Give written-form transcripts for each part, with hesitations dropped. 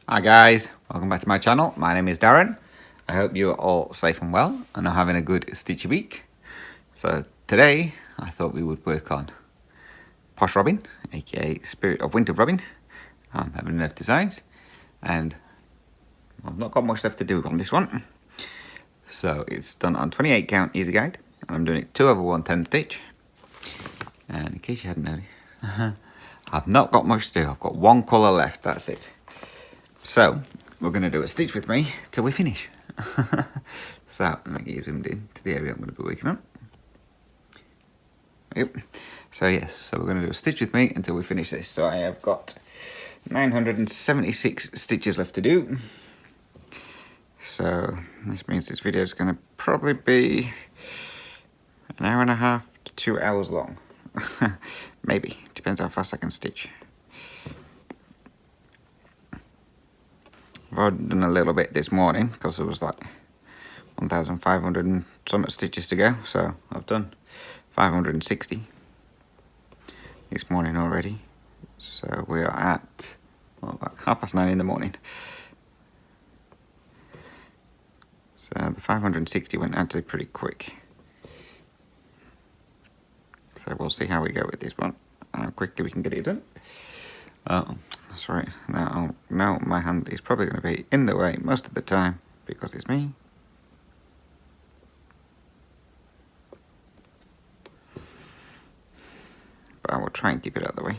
Hi guys, welcome back to my channel. My name is Darren. I hope you are all safe and well and are having a good stitchy week. So today I thought we would work on Posh Robin, aka Spirit of Winter Robin. I'm having enough designs and I've not got much left to do on this one. So it's done on 28 count easy guide and I'm doing it 2/110 stitch. And in case you hadn't noticed, I've not got much to do. I've got one colour left, that's it. So, we're going to do a stitch with me till we finish. So, let me get you zoomed in to the area I'm going to be working on. Yep. So yes, so we're going to do a stitch with me until we finish this. So I have got 976 stitches left to do. So this means this video is going to probably be an hour and a half to 2 hours long. Maybe, depends how fast I can stitch. I've already done a little bit this morning because there was like 1,500 and some stitches to go, so I've done 560 this morning already. So we are at about 9:30 in the morning. So the 560 went actually pretty quick. So we'll see how we go with this one, how quickly we can get it done. Sorry, now my hand is probably going to be in the way most of the time because it's me. But I will try and keep it out of the way.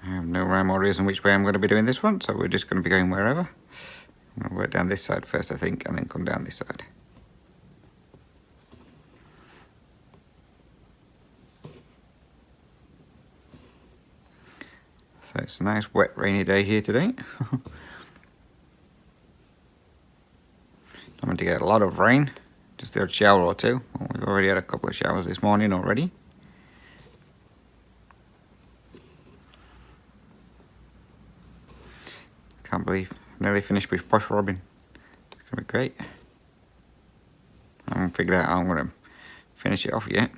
I have no rhyme or reason which way I'm going to be doing this one, so we're just going to be going wherever. I'm going to work down this side first, I think, and then come down this side. So it's a nice wet rainy day here today. I'm going to get a lot of rain, just the odd shower or two. Well, we've already had a couple of showers this morning already. Can't believe I've nearly finished with Posh Robin. It's going to be great. I haven't figured out how I'm going to finish it off yet.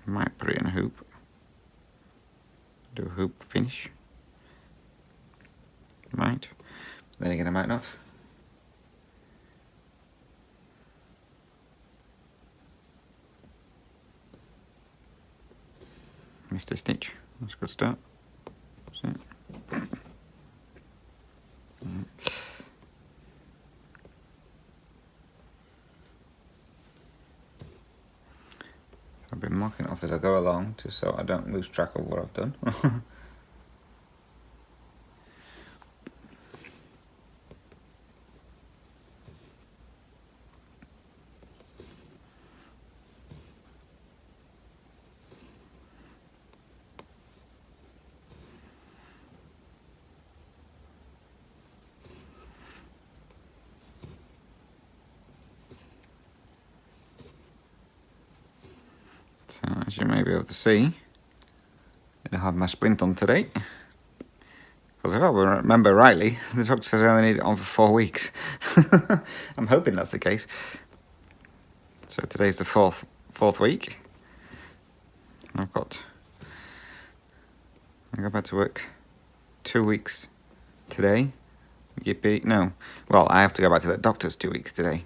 I might put it in a hoop. Do a hoop finish. Might. Then again, I might not. Missed a stitch. That's a good start. That's it. I've been marking it off as I go along, just so I don't lose track of what I've done. So as you may be able to see, I have my splint on today. Because if I remember rightly, the doctor says I only need it on for 4 weeks. I'm hoping that's the case. So today's the fourth week. I go back to work 2 weeks today. Yippee. No. Well, I have to go back to the doctor's 2 weeks today.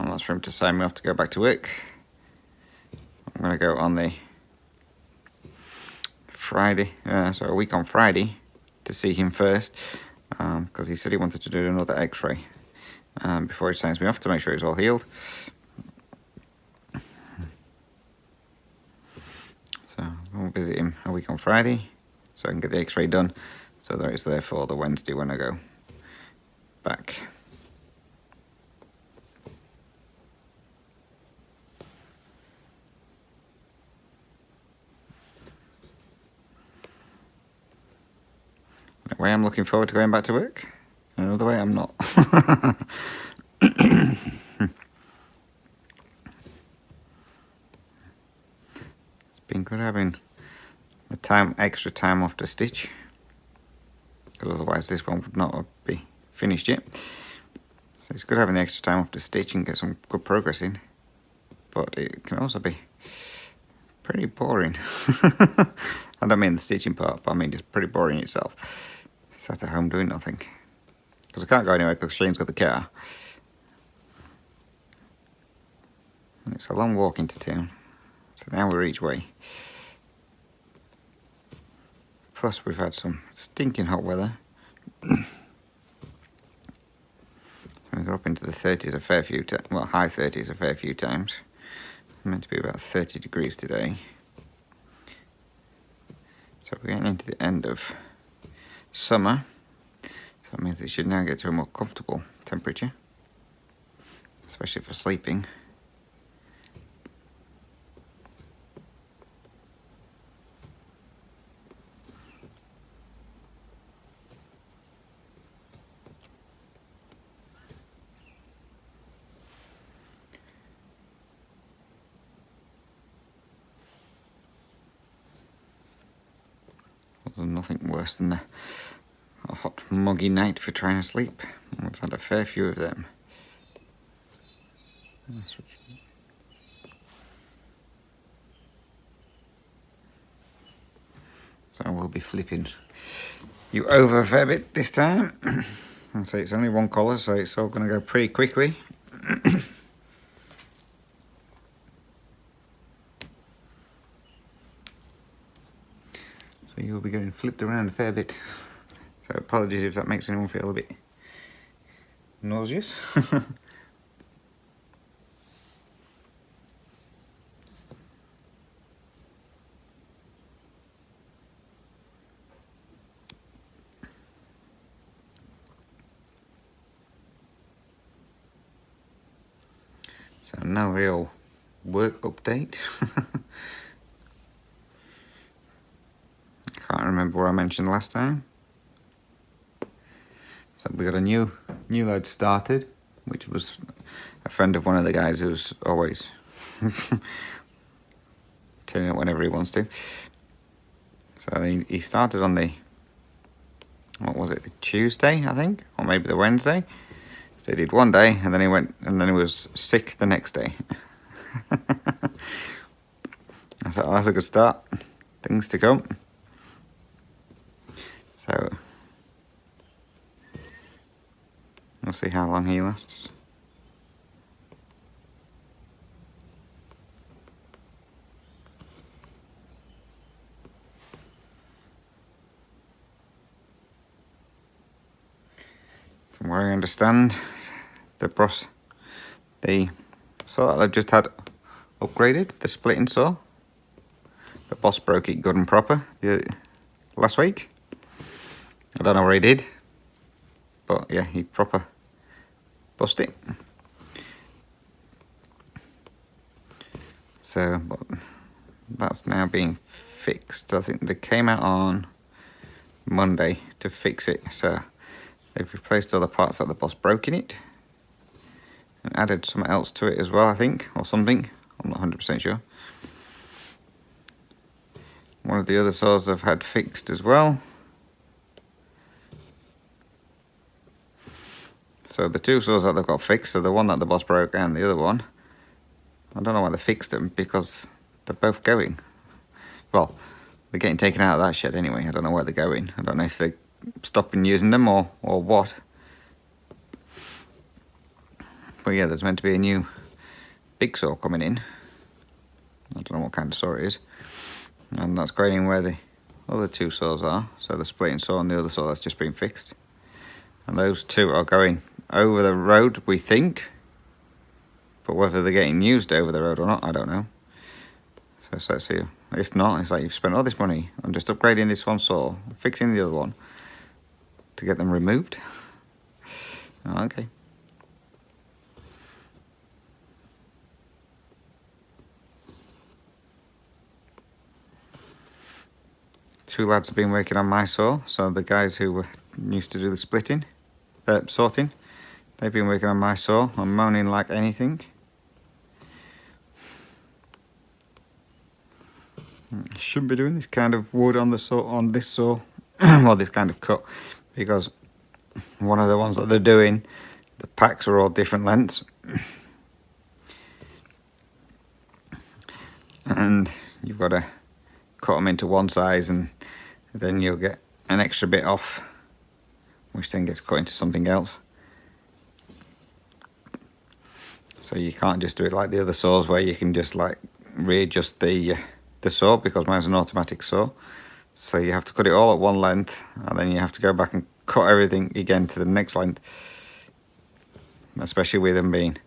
That's for him to sign me off to go back to work. I'm going to go on the Friday, so a week on Friday, to see him first, because he said he wanted to do another x-ray before he signs me off to make sure it's all healed. So I'll visit him a week on Friday so I can get the x-ray done so that it's there for the Wednesday when I go back. Anyway, I'm looking forward to going back to work. Another way I'm not. It's been good having the extra time off to stitch, because otherwise this one would not be finished yet. So it's good having the extra time off to stitch and get some good progress in, but it can also be pretty boring. I don't mean the stitching part, but I mean just pretty boring itself. Sat at home doing nothing, because I can't go anywhere because Shane's got the car, and it's a long walk into town. It's an hour each way. Plus we've had some stinking hot weather. We got up into the 30s a fair few times, well, high 30s a fair few times. It's meant to be about 30 degrees today. So we're getting into the end of summer. So that means it should now get to a more comfortable temperature, especially for sleeping. There's nothing worse than a hot, muggy night for trying to sleep. We've had a fair few of them. So we'll be flipping you over a fair bit this time. And so it's only one colour, so it's all going to go pretty quickly. So you'll be getting flipped around a fair bit. So apologies if that makes anyone feel a bit nauseous. So no real work update. Can't remember what I mentioned last time. So we got a new load started, which was a friend of one of the guys who's always turning up whenever he wants to. So he started on the, what was it, the Tuesday, I think, or maybe the Wednesday. So he did one day, and then he went, and then he was sick the next day. I thought, oh, that's a good start. Things to come. So we'll see how long he lasts. From where I understand, the saw that they've just had upgraded, the splitting saw. The boss broke it good and proper last week. I don't know where he did, but yeah, he proper bust it. So, but that's now being fixed. I think they came out on Monday to fix it. So they've replaced all the parts that the boss broke in it and added something else to it as well, I think, or something. I'm not 100% sure. One of the other saws I've had fixed as well. So the two saws that they've got fixed, so the one that the boss broke and the other one, I don't know why they fixed them, because they're both going. Well, they're getting taken out of that shed anyway. I don't know where they're going. I don't know if they're stopping using them or what. But yeah, there's meant to be a new big saw coming in. I don't know what kind of saw it is. And that's going in where the other two saws are. So the splitting saw and the other saw that's just been fixed. And those two are going over the road, we think. But whether they're getting used over the road or not, I don't know. So if not, it's like you've spent all this money on just upgrading this one saw, fixing the other one, to get them removed. Oh, okay. Two lads have been working on my saw, so the guys who used to do the splitting, sorting. They've been working on my saw. I'm moaning like anything. Shouldn't be doing this kind of wood on the saw, on this saw, or this kind of cut, because one of the ones that they're doing, the packs are all different lengths, and you've got to cut them into one size, and then you'll get an extra bit off, which then gets cut into something else. So you can't just do it like the other saws where you can just like readjust the saw, because mine's an automatic saw. So you have to cut it all at one length, and then you have to go back and cut everything again to the next length, especially with them being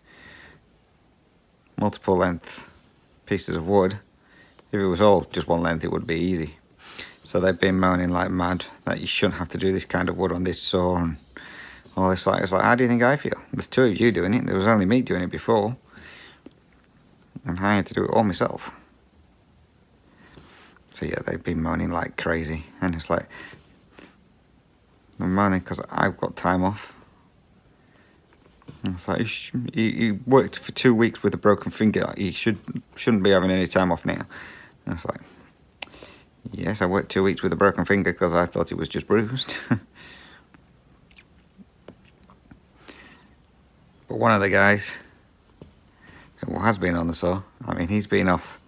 multiple length pieces of wood. If it was all just one length, it would be easy. So they've been moaning like mad that you shouldn't have to do this kind of wood on this saw and all this. Like, it's like, how do you think I feel? There's two of you doing it. There was only me doing it before, and I had to do it all myself. So yeah, they've been moaning like crazy, and it's like, they're moaning because I've got time off. And it's like, he worked for 2 weeks with a broken finger. He shouldn't be having any time off now. And it's like, yes, I worked 2 weeks with a broken finger because I thought it was just bruised. But one of the guys who has been on the saw, I mean, he's been off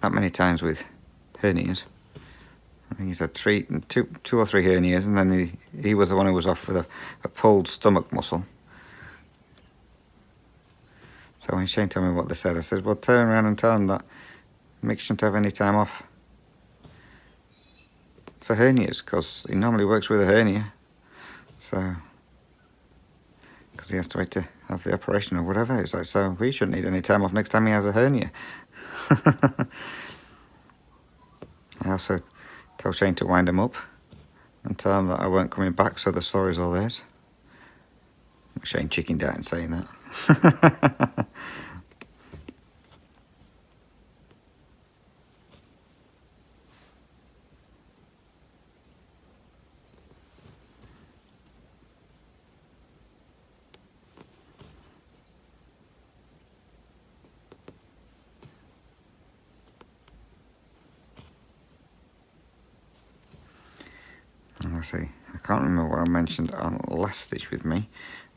that many times with hernias. I think he's had two or three hernias, and then he was the one who was off with a pulled stomach muscle. So when Shane told me what they said, I said, well, turn around and tell him that Mick shouldn't have any time off for hernias, because he normally works with a hernia. So, because he has to wait to have the operation or whatever. It's like, so we shouldn't need any time off next time he has a hernia. I also told Shane to wind him up and tell him that I weren't coming back, so the saw is all theirs. Shane chickened out in saying that. I can't remember what I mentioned on last stitch with me,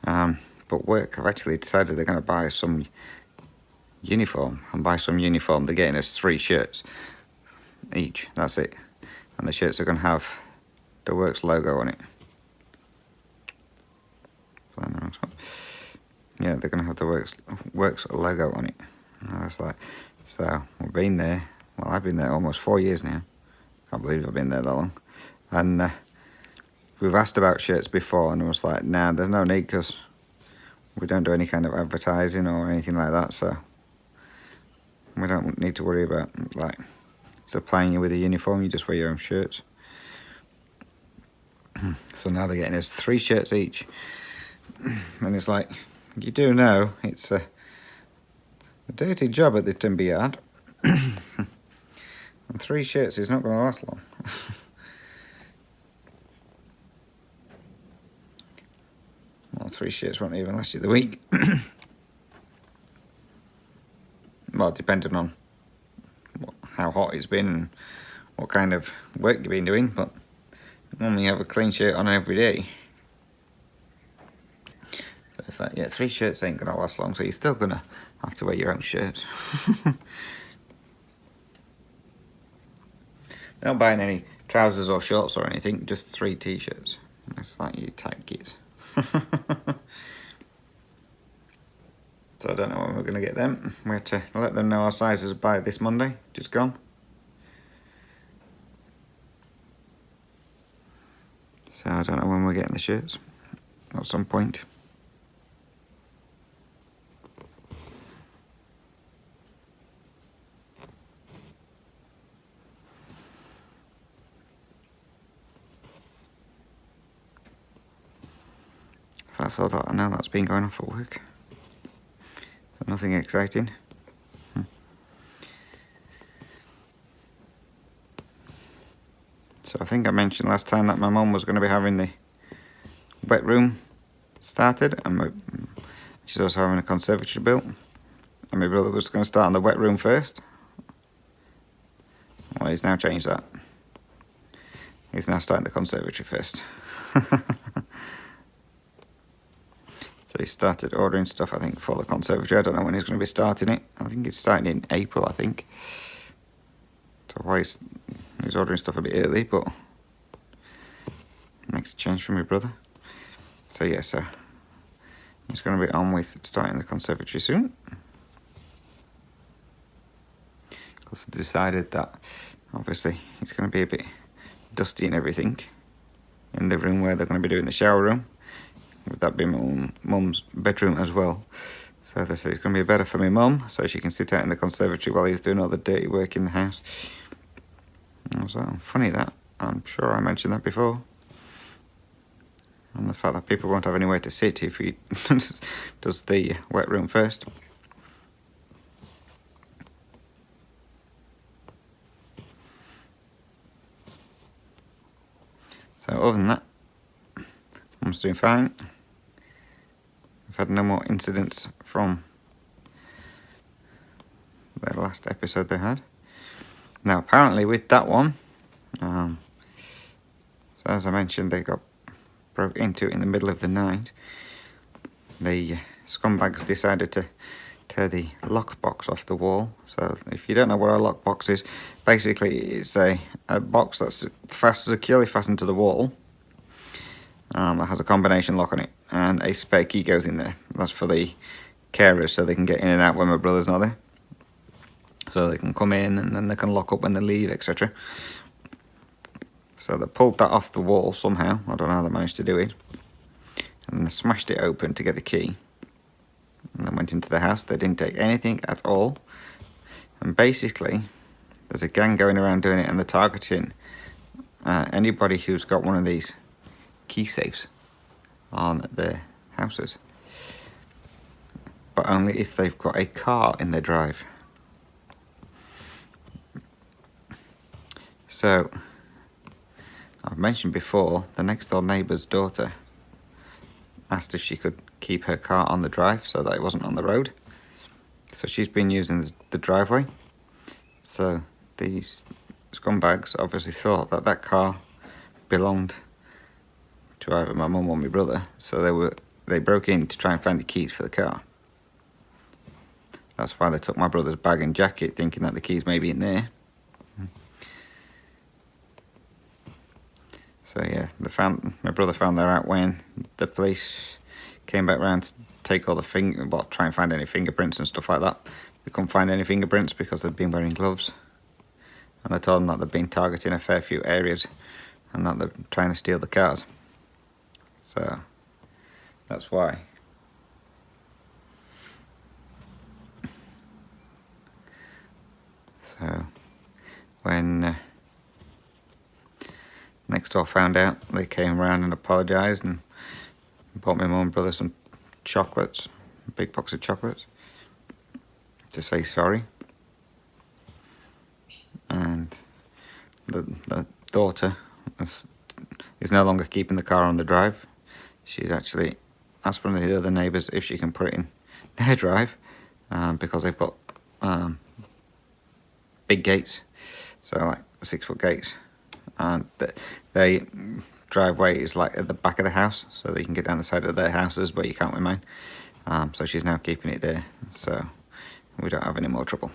but work have actually decided they're going to buy some uniform. And by some uniform, they're getting us 3 shirts each. That's it. And the shirts are going to have the Works logo on it. Yeah, they're going to have the Works logo on it. And I was like, so we've been there. Well, I've been there almost 4 years now. Can't believe I've been there that long. And we've asked about shirts before, and it was like, nah, there's no need, because we don't do any kind of advertising or anything like that, so we don't need to worry about like supplying you with a uniform. You just wear your own shirts. So now they're getting us 3 shirts each, and it's like, you do know it's a dirty job at the timber yard, and 3 shirts is not going to last long. Well, 3 shirts won't even last you the week. Well, depending on how hot it's been and what kind of work you've been doing, but normally you have a clean shirt on every day. So it's like, yeah, 3 shirts ain't gonna last long, so you're still gonna have to wear your own shirts. Not buying any trousers or shorts or anything, just 3 t-shirts. That's like you tight kids. So I don't know when we're going to get them. We have to let them know our sizes by this Monday, just gone. So I don't know when we're getting the shirts. At some point. That's all that I know that's been going on for work. So nothing exciting. So I think I mentioned last time that my mum was going to be having the wet room started, and she's also having a conservatory built. And my brother was going to start on the wet room first. Well, he's now changed that. He's now starting the conservatory first. So he started ordering stuff, I think, for the conservatory. I don't know when he's going to be starting it. I think it's starting in April, I think. So why he's ordering stuff a bit early, but makes a change from my brother. So yeah, so he's going to be on with starting the conservatory soon. Also decided that obviously it's going to be a bit dusty and everything in the room where they're going to be doing the shower room, with that being my mum's bedroom as well. So they said it's going to be better for my mum, so she can sit out in the conservatory while he's doing all the dirty work in the house. And I was like, funny that, I'm sure I mentioned that before. And the fact that people won't have anywhere to sit if he does the wet room first. So other than that, Mum's doing fine. I've had no more incidents from the last episode they had. Now apparently with that one, so as I mentioned, they got broke into in the middle of the night. The scumbags decided to tear the lockbox off the wall. So if you don't know what a lockbox is, basically it's a box that's securely fastened to the wall. That has a combination lock on it, and a spare key goes in there. That's for the carers, so they can get in and out when my brother's not there. So they can come in and then they can lock up when they leave, etc. So they pulled that off the wall somehow. I don't know how they managed to do it. And then they smashed it open to get the key. And then went into the house. They didn't take anything at all. And basically, there's a gang going around doing it, and they're targeting anybody who's got one of these key safes on their houses. But only if they've got a car in their drive. So, I've mentioned before, the next door neighbour's daughter asked if she could keep her car on the drive so that it wasn't on the road. So she's been using the driveway. So these scumbags obviously thought that that car belonged to either my mum or my brother. So they broke in to try and find the keys for the car. That's why they took my brother's bag and jacket, thinking that the keys may be in there. So yeah, my brother found that out when the police came back round to take all the try and find any fingerprints and stuff like that. They couldn't find any fingerprints because they'd been wearing gloves. And they told them that they'd been targeting a fair few areas and that they're trying to steal the cars. So that's why. So when next door found out, they came around and apologised and bought my mum and brother some chocolates, a big box of chocolates, to say sorry. And the daughter is no longer keeping the car on the drive. She's actually asked one of the other neighbours if she can put it in their drive, because they've got big gates, so like 6-foot gates. And the driveway is like at the back of the house, so that you can get down the side of their houses, but you can't with mine. So she's now keeping it there, so we don't have any more trouble.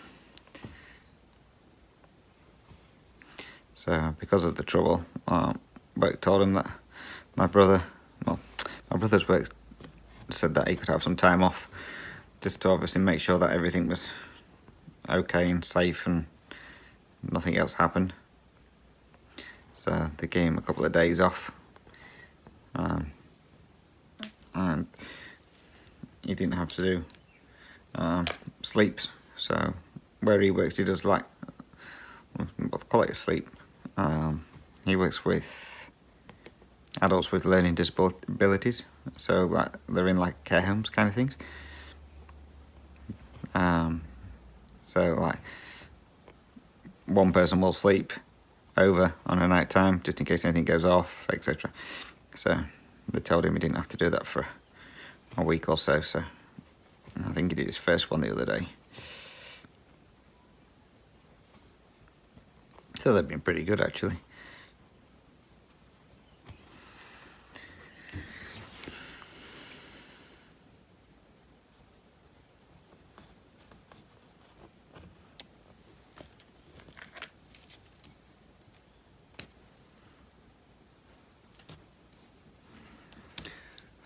So because of the trouble, work told him that my brother's work said that he could have some time off, just to obviously make sure that everything was okay and safe and nothing else happened. So they gave him a couple of days off, and he didn't have to do sleeps. So where he works, he does like, we'll call it a sleep. He works with adults with learning disabilities, so like they're in like care homes kind of things. So like one person will sleep over on a night time just in case anything goes off, etc. So they told him he didn't have to do that for a week or so. So I think he did his first one the other day. So they've been pretty good actually.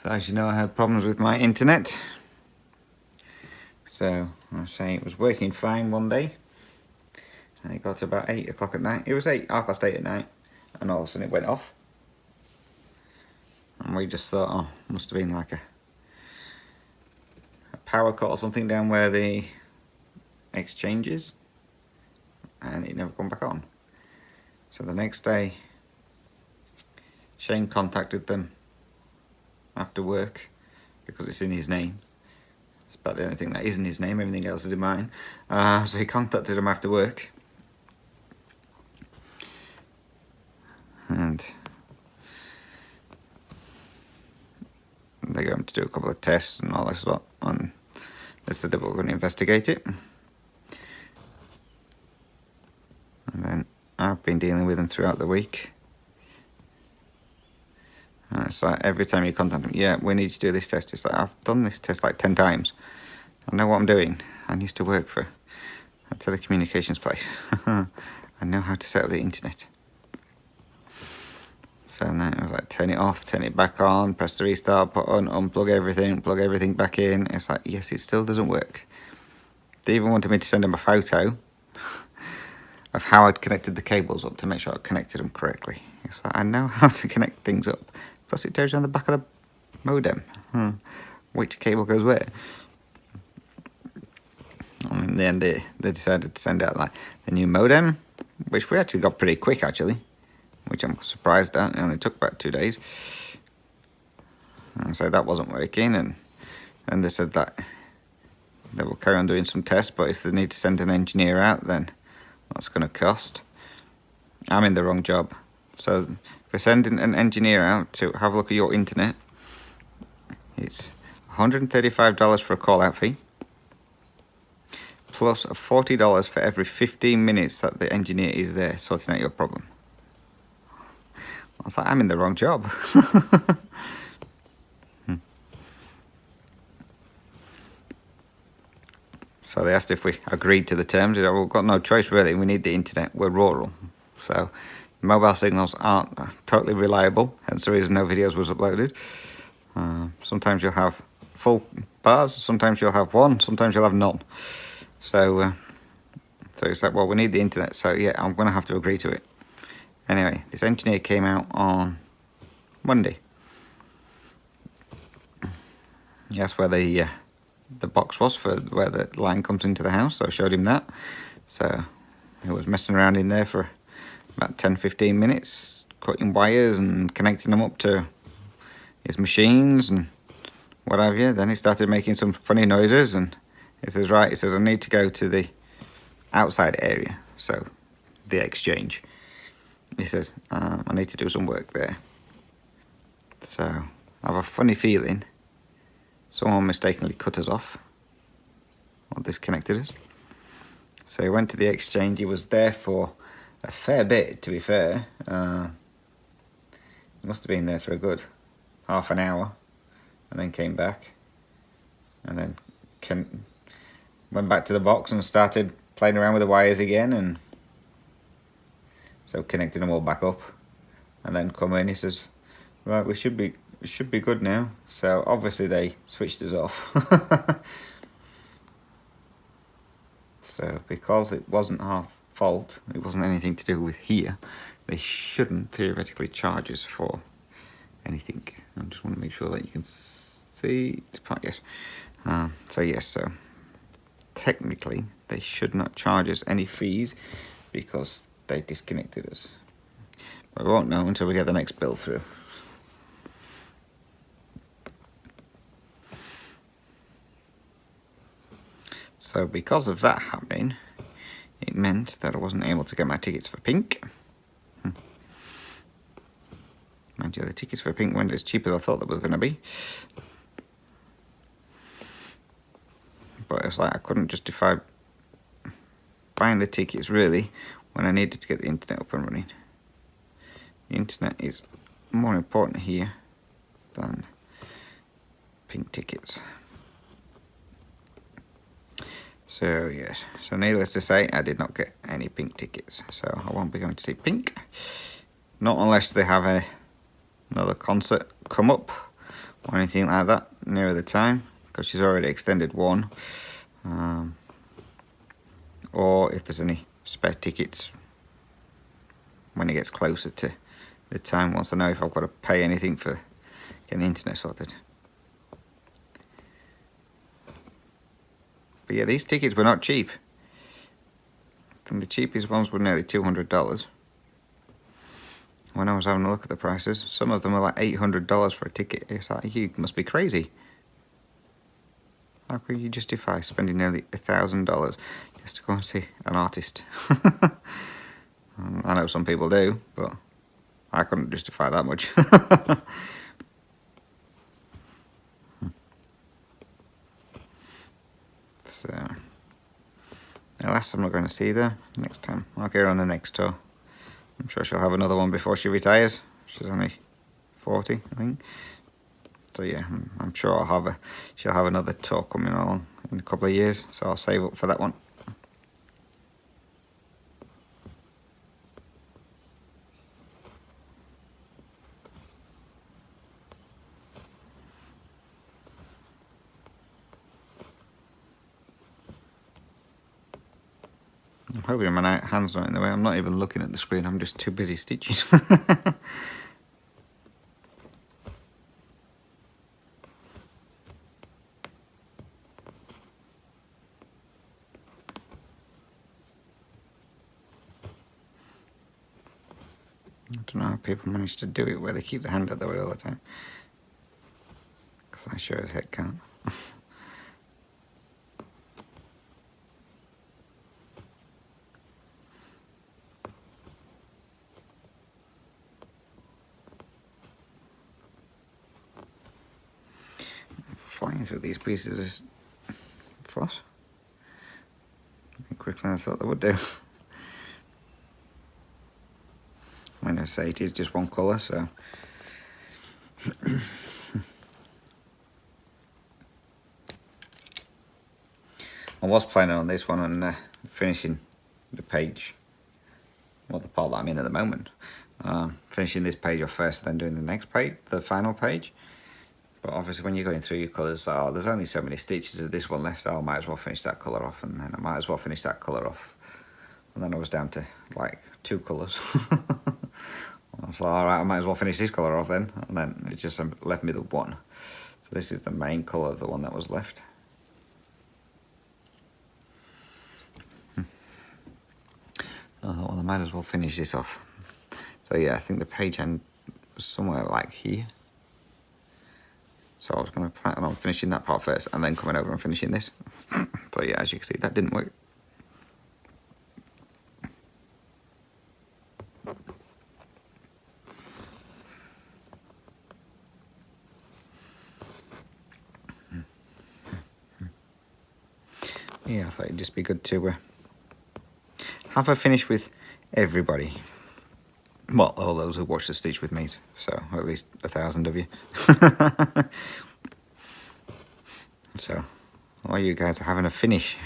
So as you know, I had problems with my internet. So I was saying it was working fine one day, and it got to about 8 o'clock at night. It was 8:30 at night, and all of a sudden it went off. And we just thought, oh, must have been like a power cut or something down where the exchange is, and it never come back on. So the next day, Shane contacted them after work because it's in his name. It's about the only thing that isn't his name, everything else is in mine. So he contacted him after work. And they got him to do a couple of tests and all this lot. And they said they were going to investigate it. And then I've been dealing with them throughout the week. And it's like every time you contact them, yeah, we need to do this test. It's like, I've done this test like 10 times. I know what I'm doing. I used to work for a telecommunications place. I know how to set up the internet. So then it was like, turn it off, turn it back on, press the restart button, unplug everything, plug everything back in. It's like, yes, it still doesn't work. They even wanted me to send them a photo of how I'd connected the cables up to make sure I connected them correctly. It's like, I know how to connect things up. Plus it tells you on the back of the modem which cable goes where. And in the end they decided to send out like the new modem, which we actually got pretty quick actually, which I'm surprised at. It only took about 2 days. And so that wasn't working, and then they said that they will carry on doing some tests, but if they need to send an engineer out, then that's going to cost. I'm in the wrong job. So if we're sending an engineer out to have a look at your internet, it's $135 for a call out fee, plus $40 for every 15 minutes that the engineer is there sorting out your problem. I was like, I'm in the wrong job. So they asked if we agreed to the terms. Well, we've got no choice really, we need the internet, we're rural. So mobile signals aren't totally reliable, hence the reason no videos was uploaded. Sometimes you'll have full bars, sometimes you'll have one, sometimes you'll have none. So it's like, well, we need the internet, so yeah, I'm going to have to agree to it. Anyway, this engineer came out on Monday. He asked where the box was for where the line comes into the house, so I showed him that. So he was messing around in there for about 10-15 minutes, cutting wires and connecting them up to his machines and what have you. Then he started making some funny noises, and he says, right, he says, I need to go to the outside area, so the exchange. He says, I need to do some work there. So I have a funny feeling someone mistakenly cut us off or disconnected us. So he went to the exchange. He was there for a fair bit, to be fair. He must have been there for a good half an hour, and then came back, and then went back to the box and started playing around with the wires again, and so connecting them all back up, and then come in. He says, right, we should be good now. So obviously they switched us off. So because it wasn't our fault, it wasn't anything to do with here, they shouldn't theoretically charge us for anything. I just want to make sure that you can see. Yes. So yes, so technically they should not charge us any fees because they disconnected us. But we won't know until we get the next bill through. So because of that happening, it meant that I wasn't able to get my tickets for Pink. Mind you, the tickets for Pink weren't as cheap as I thought they was going to be. but it's like I couldn't justify buying the tickets really when I needed to get the internet up and running. The internet is more important here than pink tickets. So yes, so needless to say, I did not get any pink tickets, so I won't be going to see Pink. Not unless they have another concert come up or anything like that nearer the time, because she's already extended one. Or if there's any spare tickets when it gets closer to the time, once I know if I've got to pay anything for getting the internet sorted. But yeah, these tickets were not cheap. I think the cheapest ones were nearly $200. When I was having a look at the prices, some of them were like $800 for a ticket. It's like, you must be crazy. How could you justify spending nearly $1,000 just to go and see an artist? I know some people do, but I couldn't justify that much. So, alas, I'm not going to see her next time. I'll get her on the next tour. I'm sure she'll have another one before she retires. She's only 40, I think. So yeah, I'm sure she'll have another tour coming along in a couple of years. So I'll save up for that one. I'm hoping my hand's not in the way. I'm not even looking at the screen. I'm just too busy stitching. I don't know how people manage to do it where they keep the hand out the way all the time. Because I sure as heck can't. Flying through these pieces is floss. Quicker than I thought they would do. When I say it is just one colour, so I was planning on this one and finishing the page, well, the part that I'm in at the moment, finishing this page off first, then doing the next page, the final page. But obviously when you're going through your colours, oh, there's only so many stitches of this one left, oh, I might as well finish that colour off, and then I might as well finish that colour off. And then I was down to like 2 colours. I was like, alright, I might as well finish this colour off then, and then it just left me the one. So this is the main colour, the one that was left. I thought, well, I might as well finish this off. So yeah, I think the page end was somewhere like here. So I was going to plan on finishing that part first and then coming over and finishing this. So yeah, as you can see, that didn't work. Yeah, I thought it'd just be good to have a finish with everybody. Well, all those who watch the stitch with me, so at least 1,000 of you. So, all you guys are having a finish.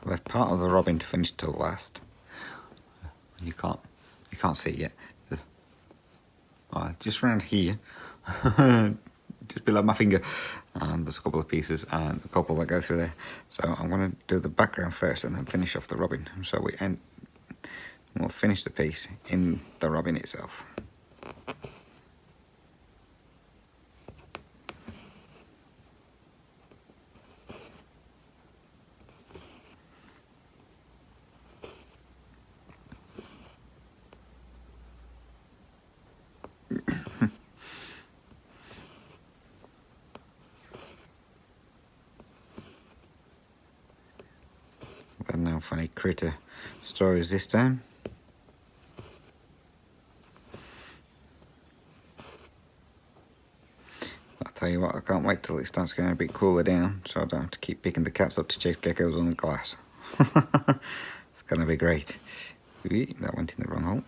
I left part of the robin to finish till last. You can't see it yet. Just around here, just below my finger, and there's a couple of pieces and a couple that go through there. So I'm going to do the background first and then finish off the robin. So we'll finish the piece in the robin itself. funny critter stories this time. I'll tell you what, I can't wait till it starts getting a bit cooler down, so I don't have to keep picking the cats up to chase geckos on the glass. It's gonna be great. That went in the wrong hole.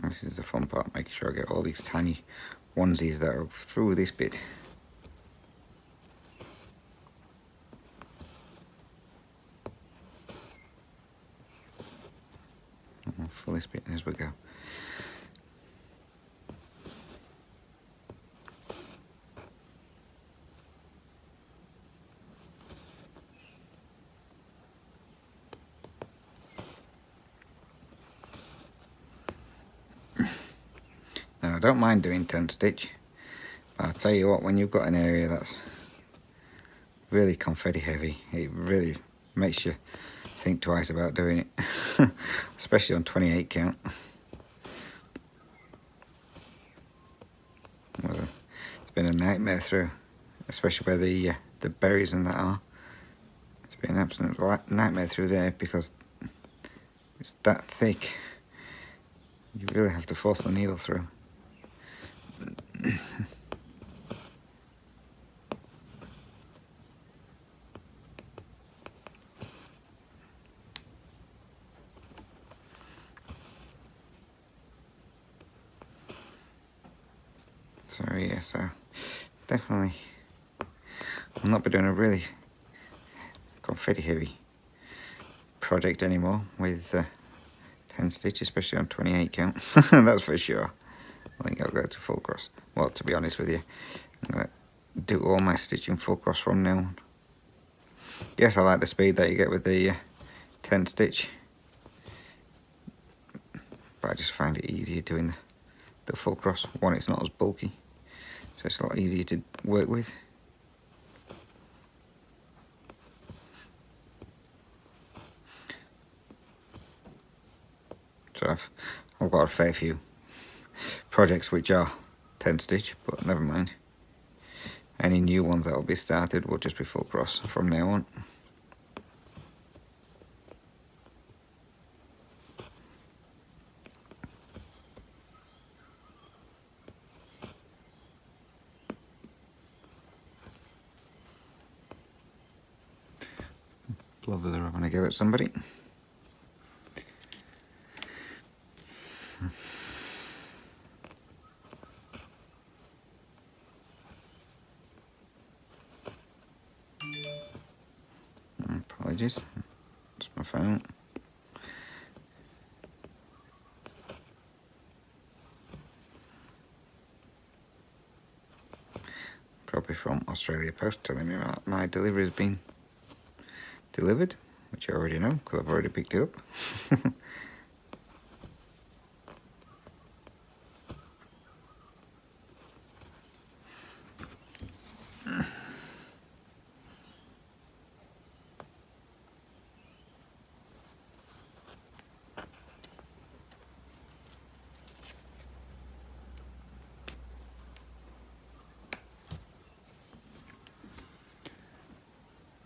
This is the fun part, making sure I get all these tiny onesies that are through this bit. I'll fill this bit as we go. Now I don't mind doing 10 stitch, but I'll tell you what, when you've got an area that's really confetti heavy, it really makes you think twice about doing it, especially on 28 count. Well, it's been a nightmare through, especially where the berries and that are. It's been an absolute nightmare through there because it's that thick. You really have to force the needle through. So yeah, so definitely I'll not be doing a really confetti heavy project anymore with 10 stitch, especially on 28 count. That's for sure. I think I'll go to full cross. Well, to be honest with you, I'm going to do all my stitching full cross from now on. Yes, I like the speed that you get with the 10 stitch, but I just find it easier doing the full cross. One, it's not as bulky, so it's a lot easier to work with. So I've got a fair few projects which are 10 stitch, but never mind. Any new ones that will be started will just be full cross from now on. Plovers are having a go at somebody. Apologies, it's my phone. Probably from Australia Post telling me my delivery has been delivered, which I already know because I've already picked it up.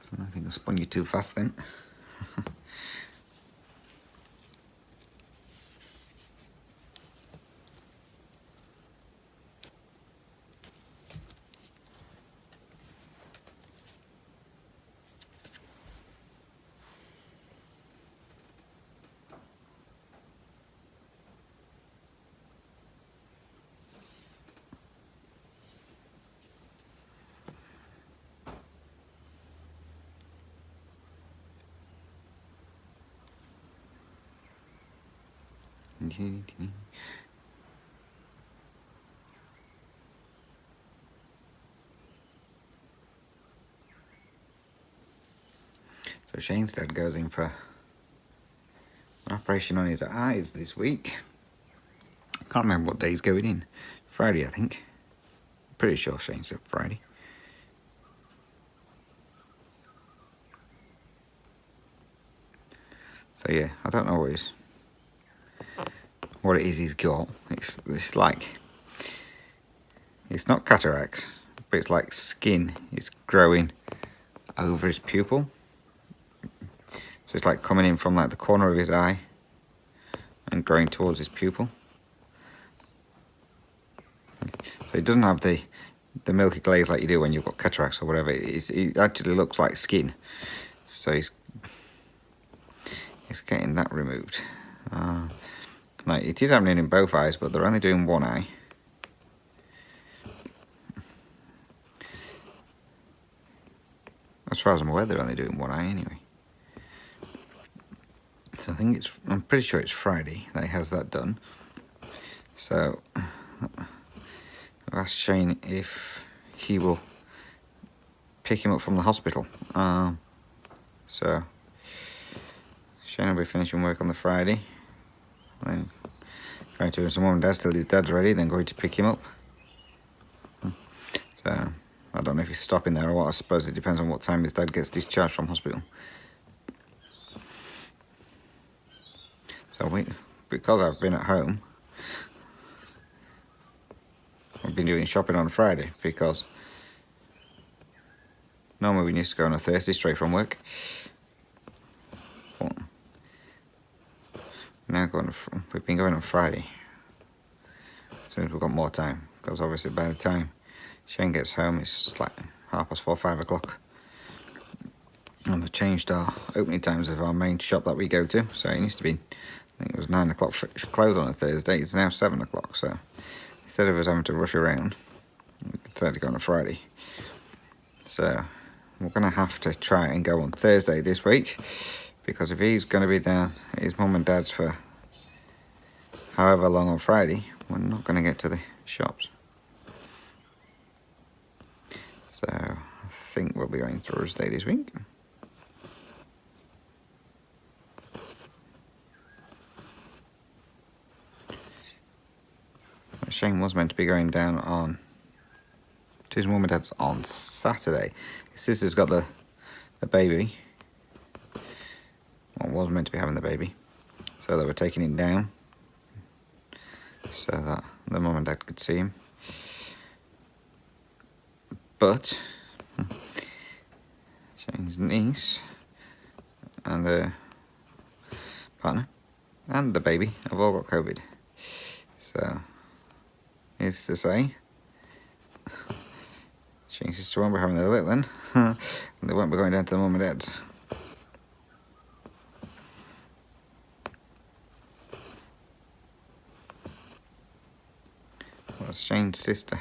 So I think I spun you too fast then. So Shane's dad goes in for an operation on his eyes this week. Can't remember what day he's going in. Friday, I think. Pretty sure Shane said Friday. So yeah, I don't know what it is he's got. It's like, it's not cataracts, but it's like skin. It's growing over his pupil. So it's like coming in from like the corner of his eye and growing towards his pupil. So it doesn't have the milky glaze like you do when you've got cataracts or whatever. It actually looks like skin. So he's getting that removed. Like it is happening in both eyes, but they're only doing one eye. As far as I'm aware, they're only doing one eye anyway. So I'm pretty sure it's Friday that he has that done. So I've asked Shane if he will pick him up from the hospital. So Shane will be finishing work on the Friday, then going to some mum and dad's till his dad's ready, then going to pick him up. So I don't know if he's stopping there or what. I suppose it depends on what time his dad gets discharged from hospital. So because I've been at home, I've been doing shopping on Friday, because normally we used to go on a Thursday straight from work. But we've been going on Friday as soon as we've got more time, because obviously by the time Shane gets home it's like 4:30, 5 o'clock. And they've changed our opening times of our main shop that we go to. So it used to be, I think it was 9 o'clock close on a Thursday. It's now 7 o'clock. So instead of us having to rush around, we decided to go on a Friday. So we're going to have to try and go on Thursday this week, because if he's going to be down at his mum and dad's for however long on Friday, we're not going to get to the shops. So I think we'll be going Thursday this week. Shane was meant to be going down to his mum and dad's on Saturday. His sister's got the baby. Well, was meant to be having the baby. So they were taking him down so that the mum and dad could see him. But Shane's niece and the partner and the baby have all got COVID. So needless to say, Shane's sister won't be having their little one, and they won't be going down to the mum and dad's. Well, Shane's sister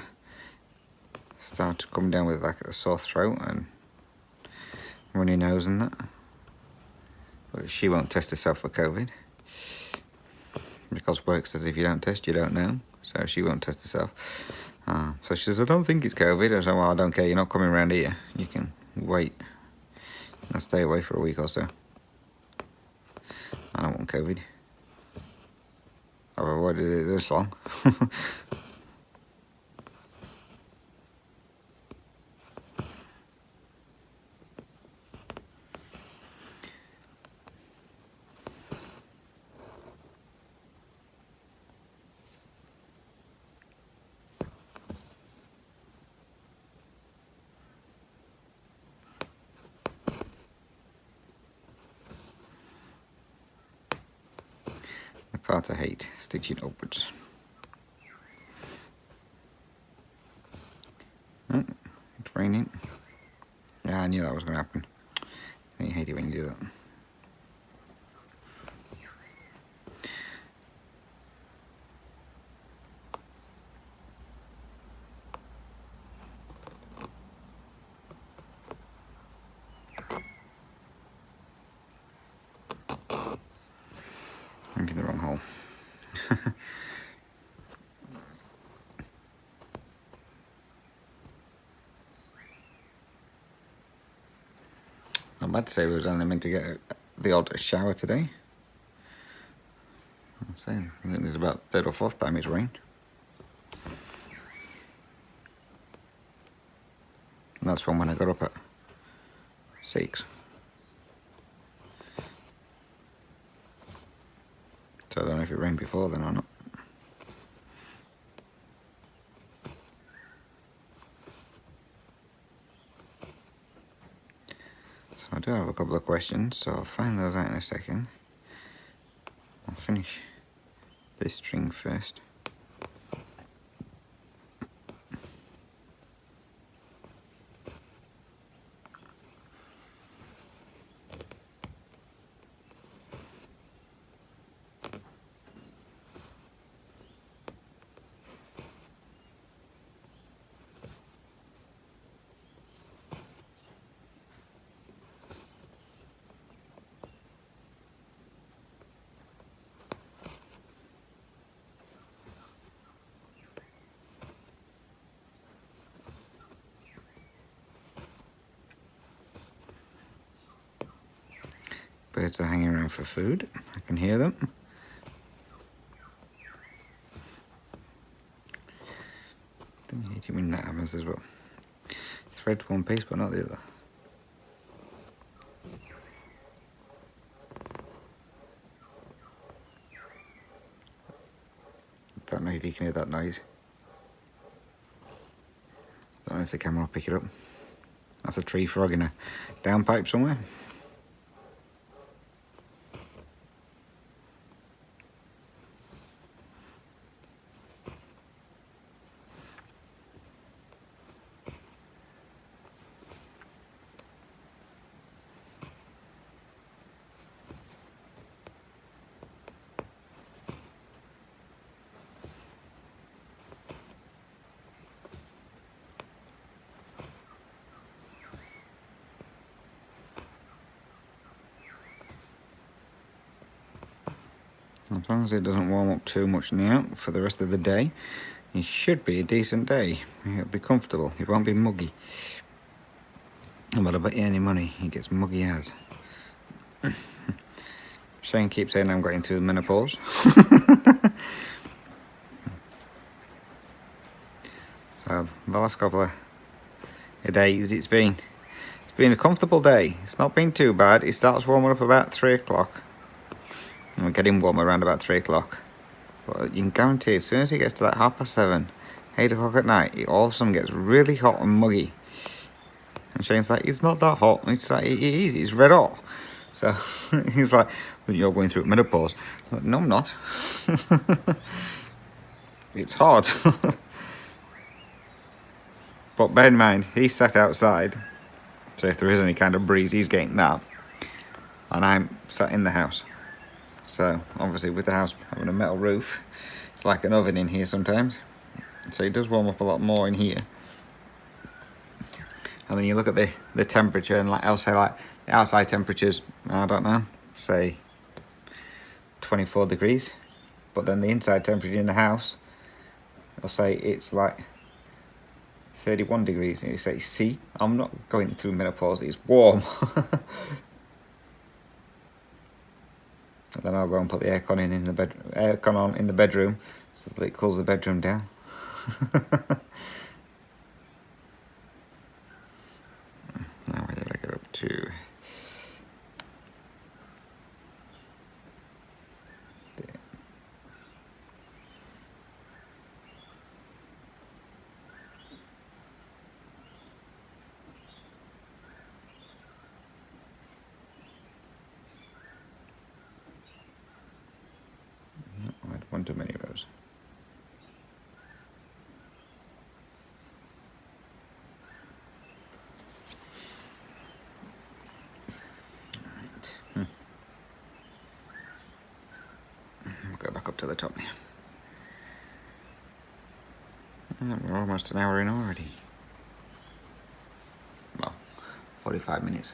started to come down with like a sore throat and runny nose and that, but she won't test herself for COVID, because work says if you don't test you don't know. So she won't test herself. So she says, I don't think it's COVID. I said, well, I don't care, you're not coming around here, you can wait and stay away for a week or so. I don't want COVID. I've avoided it this long. The part I hate, stitching upwards. Oh, it's raining. Yeah, I knew that was going to happen. I hate it when you do that. I'm in the wrong hole. I'm about to say we was only meant to get the odd shower today. I'm saying, I think there's about third or fourth time it's rained. And that's from when I got up at 6. So I don't know if it rained before then or not. So I do have a couple of questions, so I'll find those out in a second. I'll finish this string first. Birds are hanging around for food. I can hear them. I hate it when that happens as well. Thread one piece but not the other. Don't know if you can hear that noise. Don't know if the camera will pick it up. That's a tree frog in a downpipe somewhere. As long as it doesn't warm up too much now for the rest of the day, it should be a decent day. It'll be comfortable, it won't be muggy. But I bet you any money it gets muggy as. Shane keeps saying I'm getting through the menopause. So the last couple of days it's been a comfortable day. It's not been too bad. It starts warming up about 3 o'clock. And we're getting warm around about 3 o'clock. But you can guarantee as soon as it gets to that 7:30, 8 o'clock at night, it all of a sudden gets really hot and muggy. And Shane's like, it's not that hot. It's like, it is, it's red hot. So he's like, well, you're going through menopause. I'm like, no, I'm not. It's hot. But bear in mind, he's sat outside. So if there is any kind of breeze, he's getting that. And I'm sat in the house. So obviously with the house having a metal roof, it's like an oven in here sometimes. So it does warm up a lot more in here. And then you look at the temperature, and like I'll say, like the outside temperature's, I don't know, say 24 degrees. But then the inside temperature in the house, I'll say it's like 31 degrees. And you say, see, I'm not going through menopause, it's warm. And then I'll go and put the aircon on in the bedroom so that it cools the bedroom down. Now where did I get up to? No, I had one too many rows. We'll go back up to the top now. We're almost an hour in already. Well, 45 minutes.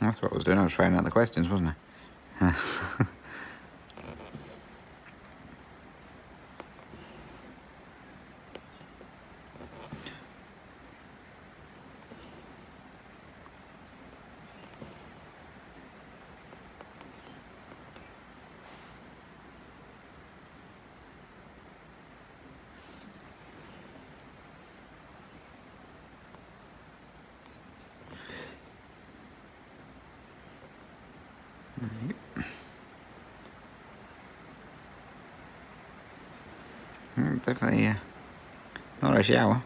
That's what I was doing. I was trying out the questions, wasn't I? Definitely not a shower.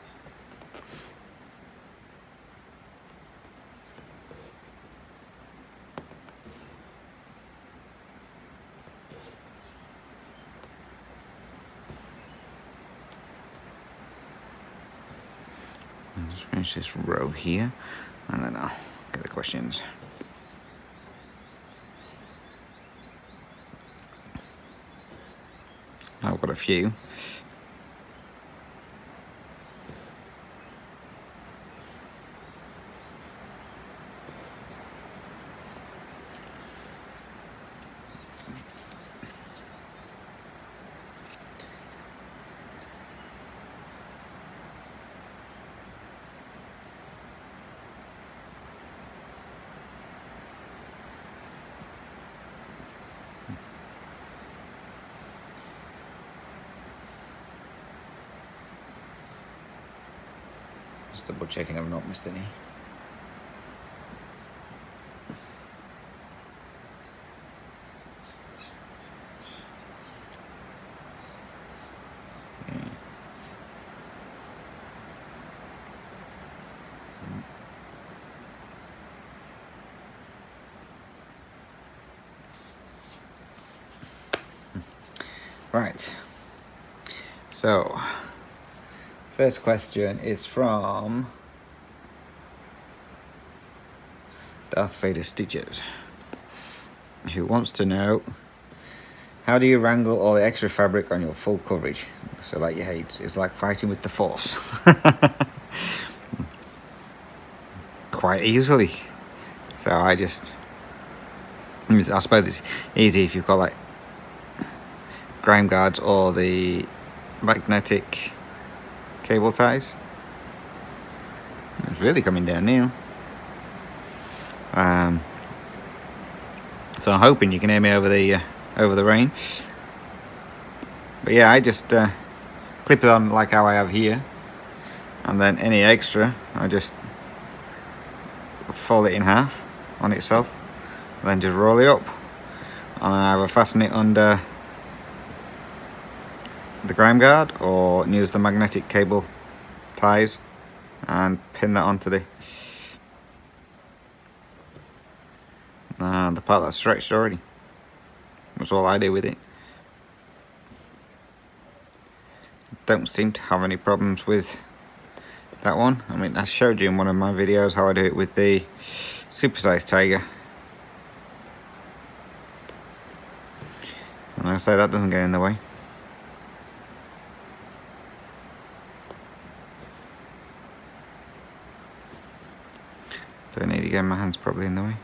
I'll just finish this row here, and then I'll get the questions. I've got a few. Just double checking I've not missed any. Right. So, first question is from Darth Vader Stitches, who wants to know, how do you wrangle all the extra fabric on your full coverage? So like you hate, it's like fighting with the Force. Quite easily. So I suppose it's easy if you've got like grime guards or the magnetic cable ties. It's really coming down now. So I'm hoping you can hear me over the rain. But yeah, I just clip it on like how I have here, and then any extra I just fold it in half on itself, and then just roll it up, and then I either fasten it under the grime guard or use the magnetic cable ties and pin that onto the part that's stretched already. That's all I do with it. Don't seem to have any problems with that one. I mean, I showed you in one of my videos how I do it with the supersized tiger, and I say that doesn't get in the way. Don't need to get my hands probably in the way.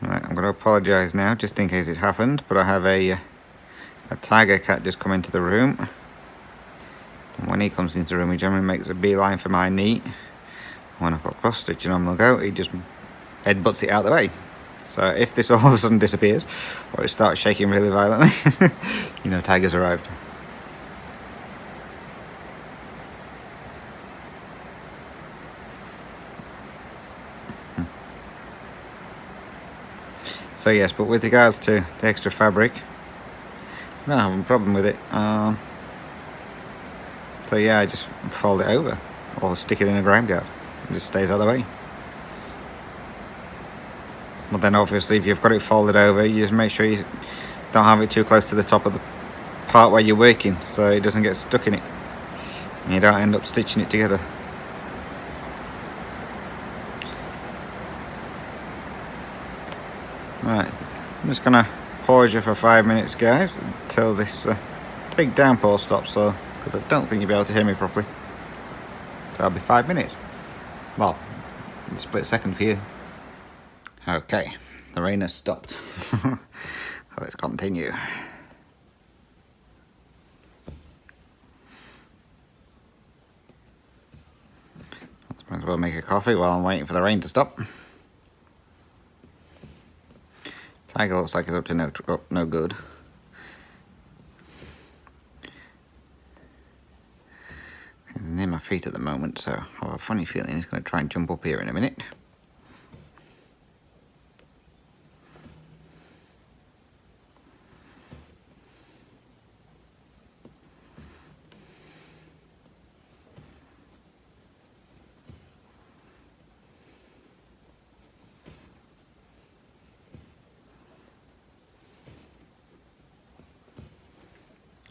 Right, I'm going to apologise now, just in case it happened, but I have a tiger cat just come into the room. And when he comes into the room, he generally makes a beeline for my knee. When I put cross stitching on, look out, he just headbutts it out of the way. So if this all of a sudden disappears, or it starts shaking really violently, you know tiger's arrived. So yes, but with regards to the extra fabric, I don't have a problem with it. So yeah, I just fold it over or stick it in a grime guard. It just stays out of the way. But then obviously if you've got it folded over, you just make sure you don't have it too close to the top of the part where you're working, so it doesn't get stuck in it and you don't end up stitching it together. Right, I'm just going to pause you for 5 minutes, guys, until this big downpour stops, because I don't think you'll be able to hear me properly. that'll be 5 minutes. Well, a split second for you. Okay, the rain has stopped. Let's continue. Might as well make a coffee while I'm waiting for the rain to stop. Tiger looks like he's up to no good. He's near my feet at the moment, so I have a funny feeling he's going to try and jump up here in a minute.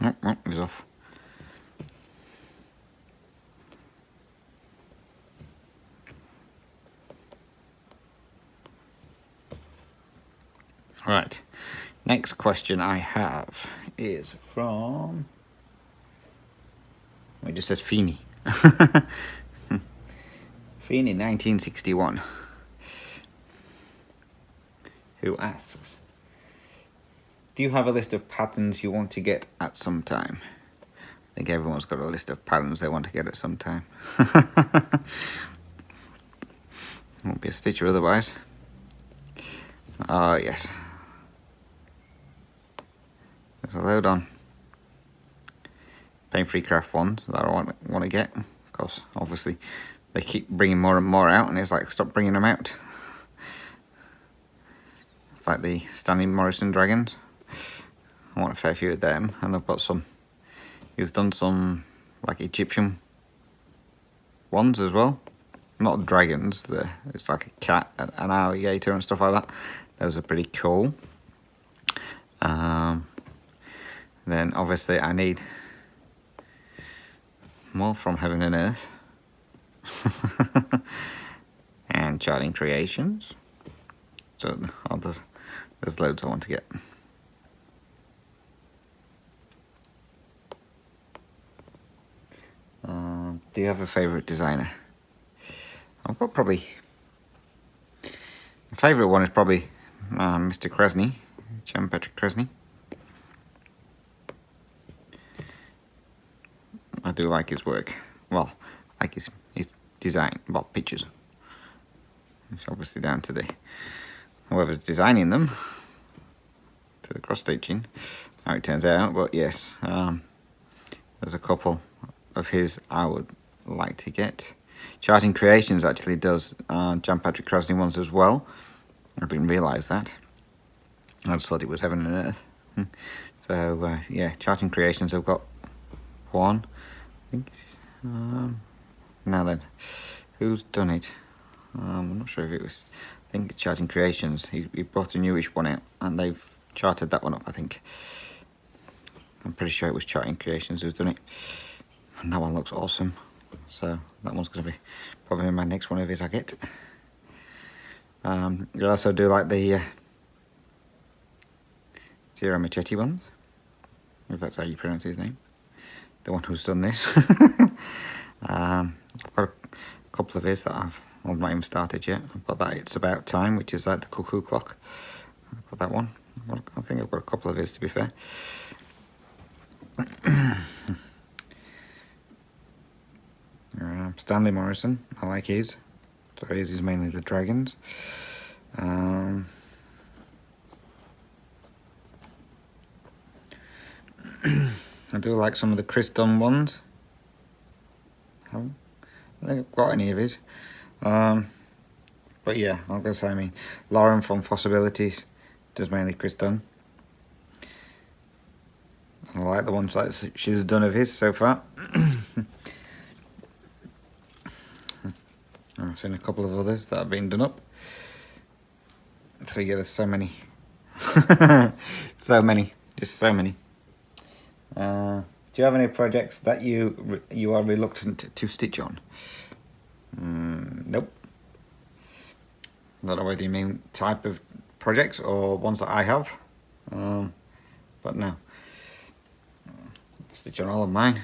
Oh, he's off. Right, next question I have is from... It just says Feeney. Feeney 1961. Who asks, do you have a list of patterns you want to get at some time? I think everyone's got a list of patterns they want to get at some time. Won't be a stitcher otherwise. Oh yes. There's a load on pain-free craft ones that I want to get, because obviously they keep bringing more and more out, and it's like, stop bringing them out. It's like the Stanley Morrison dragons. I want a fair few of them, and they've got some. He's done some like Egyptian ones as well. Not dragons. It's like a cat, an alligator, and stuff like that. Those are pretty cool. Then obviously I need more from Heaven and Earth. And Charting Creations. So there's loads I want to get. Do you have a favourite designer? I've got probably... My favourite one is probably Mr. Krasny, Jan Patrick Krasny. I do like his work. Well, I like his design, well, pictures. It's obviously down to whoever's designing them, to the cross stitching, how it turns out. But yes, there's a couple of his I would like to get. Charting Creations actually does Jan Patrick Krasny ones as well. I didn't realise that. I just thought it was Heaven and Earth. So yeah, Charting Creations have got one. I think it's, now then, who's done it? I'm not sure if it was. I think it's Charting Creations. He brought a newish one out, and they've charted that one up, I think. I'm pretty sure it was Charting Creations who's done it, and that one looks awesome. So that one's going to be probably my next one of his I get. You'll also do like the Zero Machete ones, if that's how you pronounce his name. The one who's done this. I've got a couple of his that I've not even started yet. I've got that It's About Time, which is like the cuckoo clock. I've got that one. I think I've got a couple of his, to be fair. Stanley Morrison, I like his. So his is mainly the dragons. I do like some of the Chris Dunn ones. I don't think I've got any of his. But yeah, I'm going to say, I mean, Lauren from Possibilities does mainly Chris Dunn. I like the ones that she's done of his so far. I've seen a couple of others that have been done up. So yeah, there's so many. So many. Just so many. Do you have any projects that you are reluctant to stitch on? Nope. I don't know whether you mean type of projects or ones that I have. But no. I stitch on all of mine.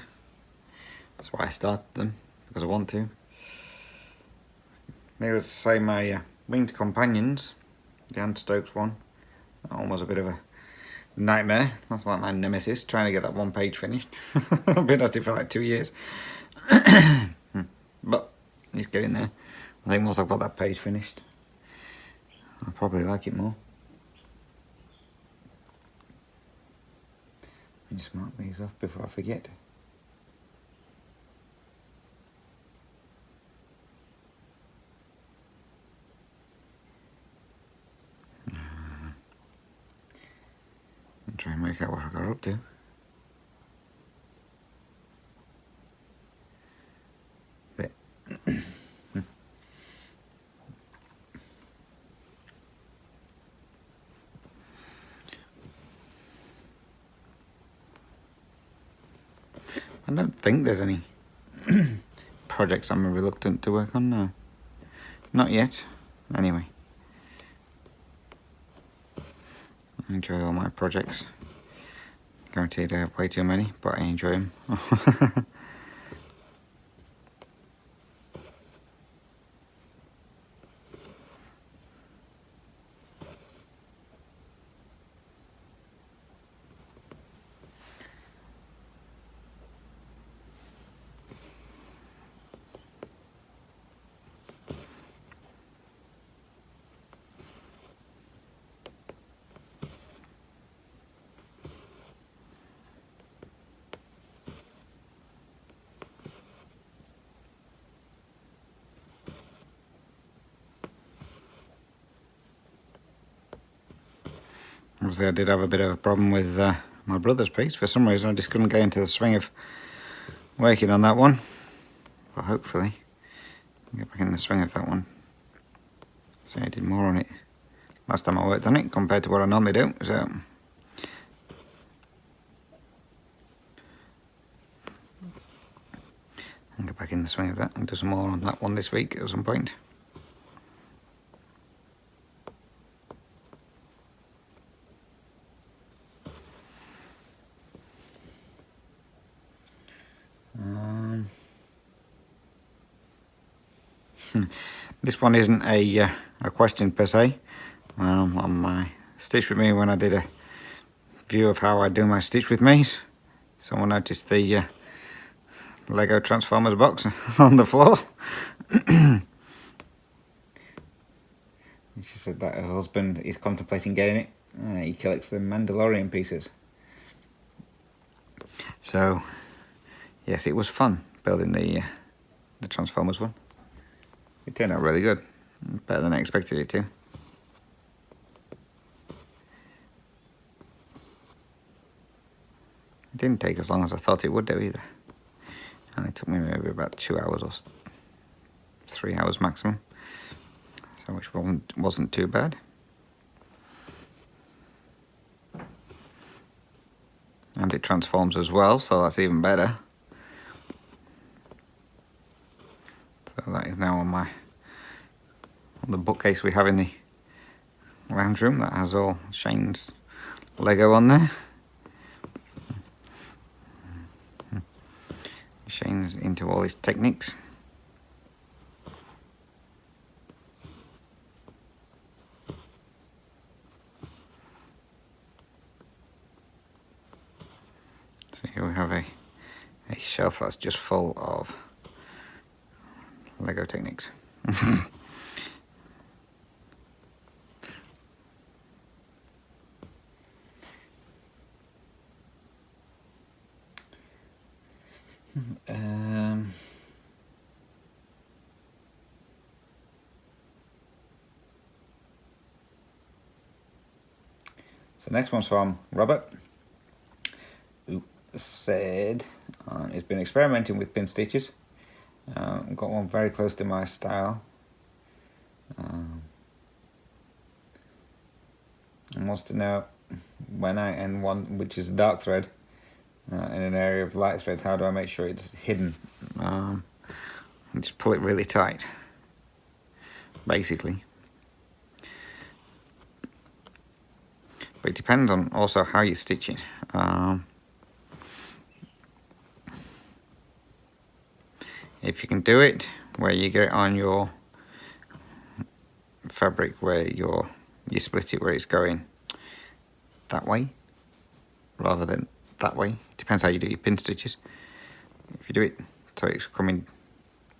That's why I started them, because I want to. needless to say, my winged companions, the Anne Stokes one, that one was a bit of a nightmare. That's like my nemesis, trying to get that one page finished. I've been at it for like 2 years. But it's getting there. I think once I've got that page finished, I'll probably like it more. Let me just mark these off before I forget. And try and work out what I got up to. There. I don't think there's any projects I'm reluctant to work on now. Not yet, anyway. I enjoy all my projects. Guaranteed I have way too many, but I enjoy them. Obviously I did have a bit of a problem with my brother's piece. For some reason I just couldn't get into the swing of working on that one. But hopefully I'll get back in the swing of that one. So I did more on it last time I worked on it compared to what I normally do. So I'll get back in the swing of that and do some more on that one this week at some point. This one isn't a question per se. On my Stitch With Me, when I did a view of how I do my Stitch With Me's, someone noticed the Lego Transformers box on the floor. She said that her husband is contemplating getting it. He collects the Mandalorian pieces. So yes, it was fun building the Transformers one. It turned out really good, better than I expected it to. It didn't take as long as I thought it would do either. And it took me maybe about 2 hours or 3 hours maximum, so which wasn't too bad. And it transforms as well, so that's even better. So that is now on the bookcase we have in the lounge room. That has all Shane's Lego on there. Shane's into all his techniques. So here we have a shelf that's just full of Lego techniques. So next one's from Robert, who said he's been experimenting with pin stitches. I've got one very close to my style. And wants to know when I end one which is dark thread in an area of light thread, how do I make sure it's hidden? And just pull it really tight, basically. But it depends on also how you stitch it. If you can do it where you get it on fabric where you split it where it's going that way rather than that way. Depends how you do your pin stitches. If you do it so it's coming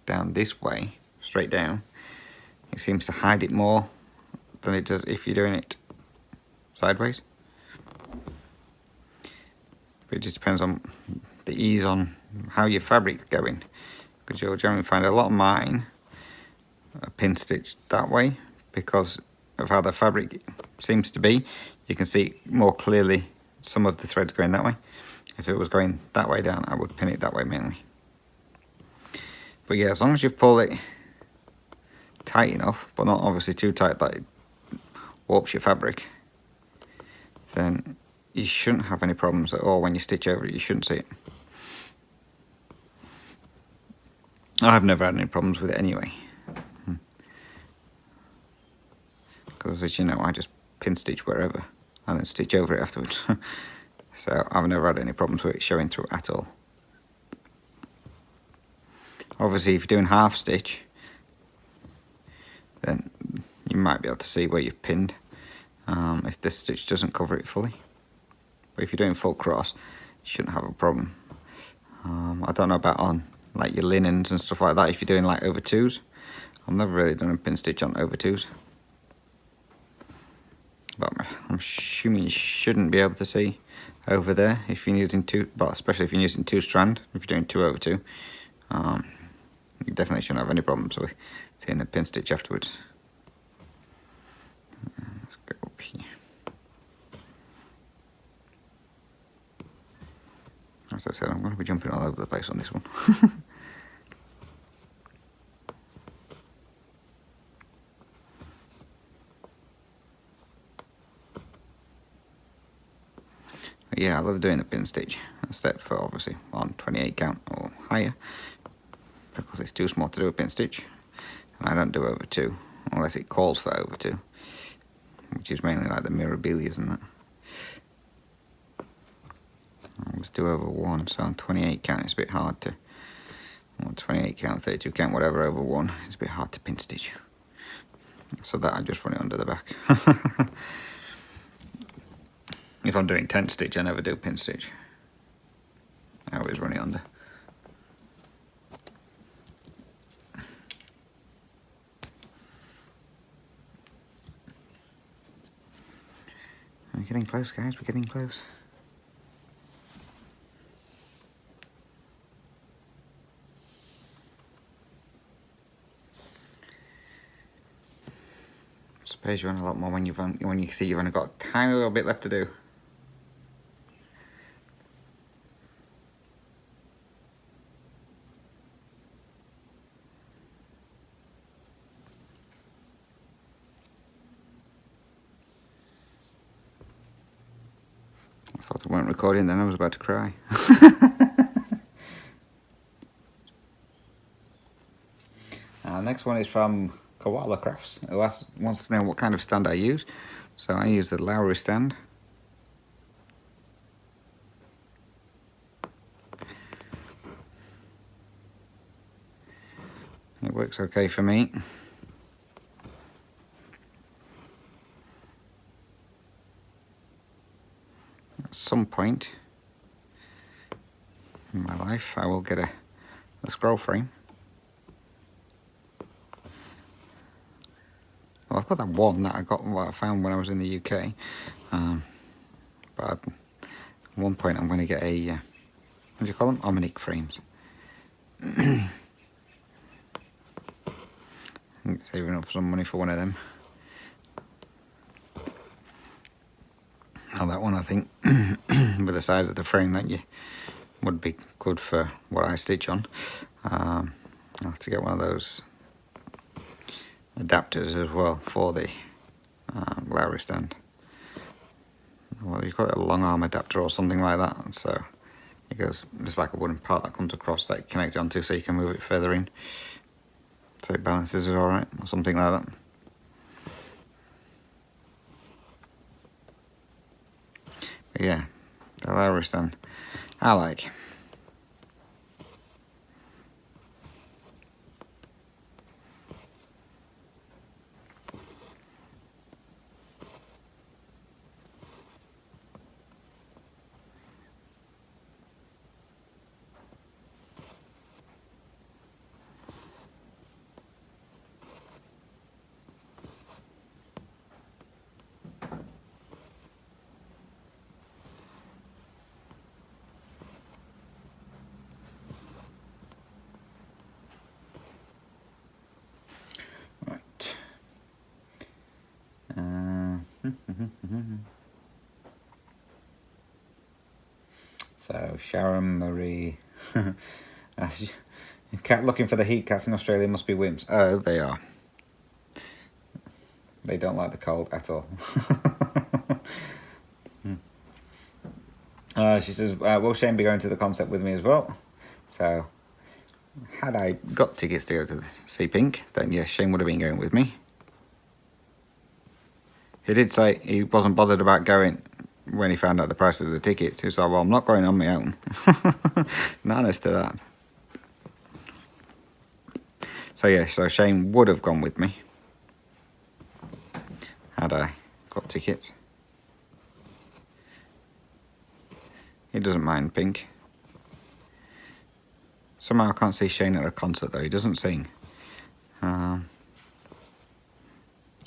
down this way, straight down, it seems to hide it more than it does if you're doing it sideways. But it just depends on the ease on how your fabric's going, because you'll generally find a lot of mine are pin stitched that way because of how the fabric seems to be. You can see more clearly some of the threads going that way. If it was going that way down, I would pin it that way mainly. But yeah, as long as you pull it tight enough, but not obviously too tight that it warps your fabric, then you shouldn't have any problems at all when you stitch over it. You shouldn't see it. I've never had any problems with it anyway. Because as you know, I just pin stitch wherever and then stitch over it afterwards. So I've never had any problems with it showing through at all. Obviously if you're doing half stitch, then you might be able to see where you've pinned if this stitch doesn't cover it fully. But if you're doing full cross, you shouldn't have a problem. I don't know about on like your linens and stuff like that, if you're doing like over twos. I've never really done a pin stitch on over twos. But I'm assuming you shouldn't be able to see over there if you're using two, but especially if you're using two strand, if you're doing 2 over 2. You definitely shouldn't have any problems with seeing the pin stitch afterwards. Let's go up here. As I said, I'm going to be jumping all over the place on this one. Yeah, I love doing the pin stitch, except for obviously on 28 count or higher, because it's too small to do a pin stitch, and I don't do over 2 unless it calls for over 2, which is mainly like the mirabilias and that. I always do over 1, so on 28 count it's a bit hard to, or 28 count, 32 count, whatever over 1, it's a bit hard to pin stitch. So that I just run it under the back. If I'm doing tent stitch, I never do pin stitch. I always run it under. We're getting close, guys, we're getting close. I suppose you run a lot more when you see you've only got a tiny little bit left to do. I thought I weren't recording then, I was about to cry. Next one is from Koala Crafts, who wants to know what kind of stand I use. So I use the Lowry stand. It works okay for me. At some point in my life I will get a scroll frame. Well, I've got that one that I found when I was in the UK, but at one point I'm going to get a, what do you call them? Omnic frames. I'm saving up some money for one of them. Now that one I think, with the size of the frame that you would be good for what I stitch on. I'll have to get one of those adapters as well for the Lowry stand. Well, you call it a long arm adapter or something like that. So it goes just like a wooden part that comes across that you connect it onto, so you can move it further in, so it balances it all right, or something like that. But yeah, the Lowry stand I like. So Sharon Marie, cat looking for the heat. Cats in Australia must be wimps. Oh, they are. They don't like the cold at all. She says, will Shane be going to the concert with me as well? So, had I got tickets to go to see Pink, then yes, Shane would have been going with me. He did say he wasn't bothered about going when he found out the price of the tickets. He was like, well, I'm not going on my own. Nice to that. So yeah, so Shane would have gone with me had I got tickets. He doesn't mind Pink. Somehow I can't see Shane at a concert though. He doesn't sing. I've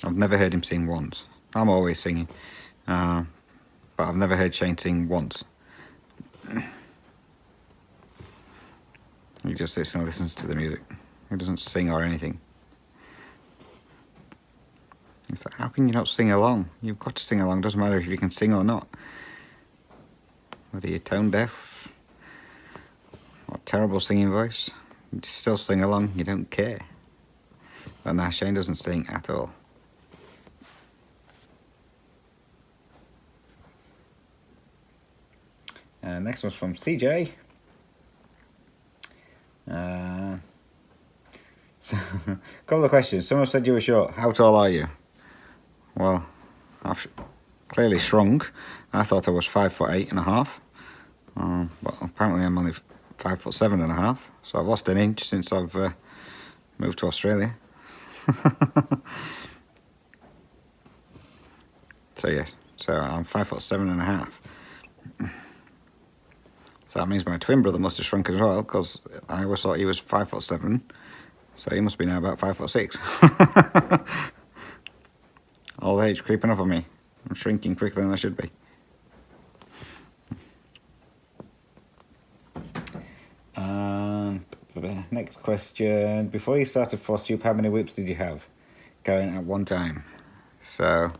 never heard him sing once. I'm always singing, but I've never heard Shane sing once. He just sits and listens to the music. He doesn't sing or anything. It's like, how can you not sing along? You've got to sing along. Doesn't matter if you can sing or not. Whether you're tone deaf or terrible singing voice, you still sing along. You don't care. But now Shane doesn't sing at all. Next one's from CJ. So, a couple of questions. Someone said you were short. How tall are you? Well, I've clearly shrunk. I thought I was 5'8.5", but apparently I'm only 5'7.5". So I've lost an inch since I've moved to Australia. So yes, so I'm 5'7.5". So that means my twin brother must have shrunk as well, because I always thought he was 5'7", so he must be now about 5'6". Old age creeping up on me. I'm shrinking quicker than I should be. Next question. Before you started Floss Tube, how many whips did you have going at one time? So,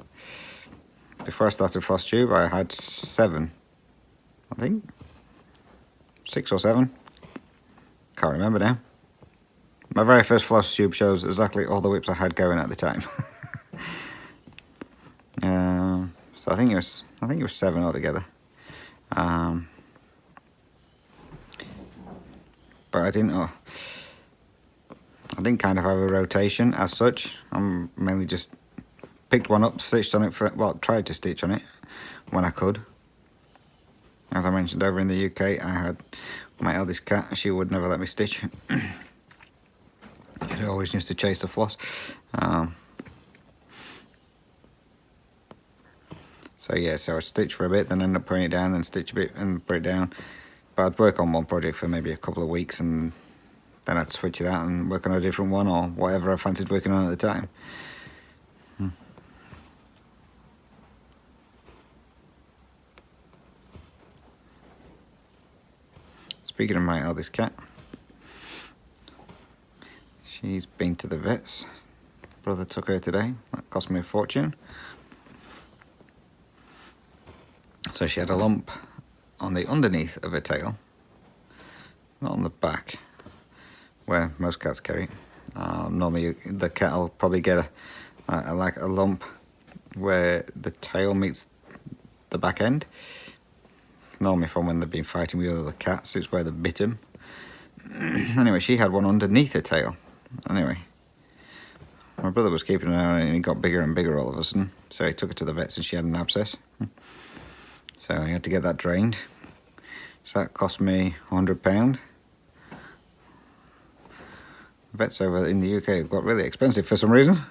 before I started Floss Tube, I had 7, I think. 6 or 7. Can't remember now. My very first Floss Tube shows exactly all the whips I had going at the time. So I think it was 7 altogether. But I didn't kind of have a rotation as such. I'm mainly just picked one up, stitched on it tried to stitch on it when I could. As I mentioned, over in the UK, I had my eldest cat. She would never let me stitch. She always used to chase the floss. So yeah, so I'd stitch for a bit, then end up putting it down, then stitch a bit and put it down. But I'd work on one project for maybe a couple of weeks, and then I'd switch it out and work on a different one, or whatever I fancied working on at the time. Speaking of my eldest cat, she's been to the vets. Brother took her today. That cost me a fortune. So she had a lump on the underneath of her tail, not on the back, where most cats carry it. Normally the cat will probably get like a lump where the tail meets the back end. Normally from when they've been fighting with other cats, it's where they bit them. Anyway, she had one underneath her tail. Anyway, my brother was keeping an eye on it and it got bigger and bigger all of a sudden. So he took her to the vets and she had an abscess. So he had to get that drained. So that cost me £100. Vets over in the UK got really expensive for some reason.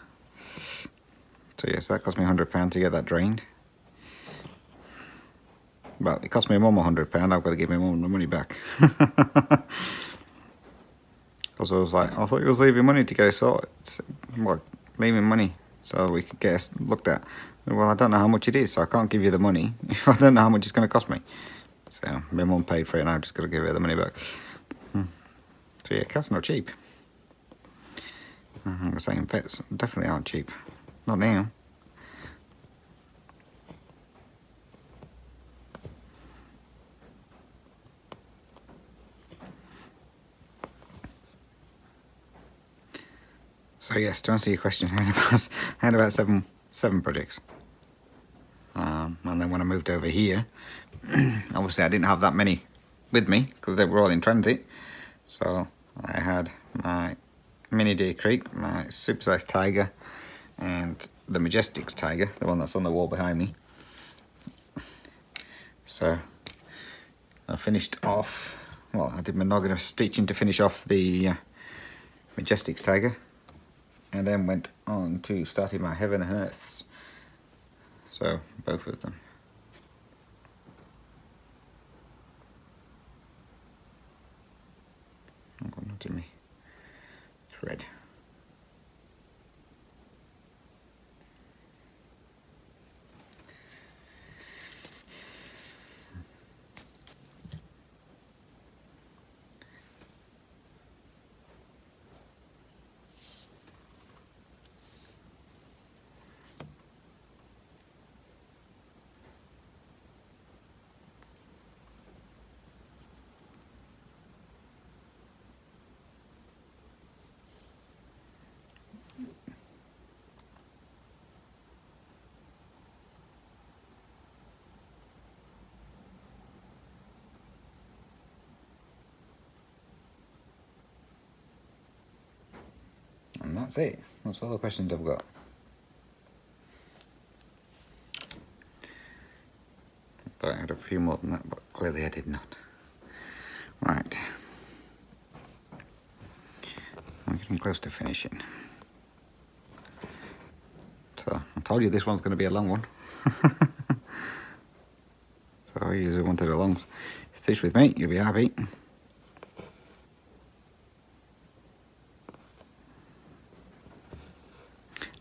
So yes, that cost me £100 to get that drained. Well, it cost me mum £100. I've got to give my mum the money back. Because I was like, I thought you was leaving money to get it sorted. What? Leaving money so we could get it looked at. Well, I don't know how much it is, so I can't give you the money if I don't know how much it's going to cost me. So my mum paid for it and I've just got to give her the money back. So yeah, cats not cheap. I'm saying vets definitely aren't cheap. Not now. So yes, to answer your question, I had about seven projects. And then when I moved over here, obviously I didn't have that many with me because they were all in transit. So I had my Mini Deer Creek, my supersized Tiger, and the Majestics Tiger, the one that's on the wall behind me. So I finished off, well, I did monogamous stitching to finish off the Majestics Tiger, and then went on to starting my Heaven and Earths. So both of them. I'm going to do me thread. And that's it. That's all the questions I've got. Thought I had a few more than that, but clearly I did not. Right. I'm getting close to finishing. So I told you this one's going to be a long one. So I usually wanted a long stitch with me, you'll be happy.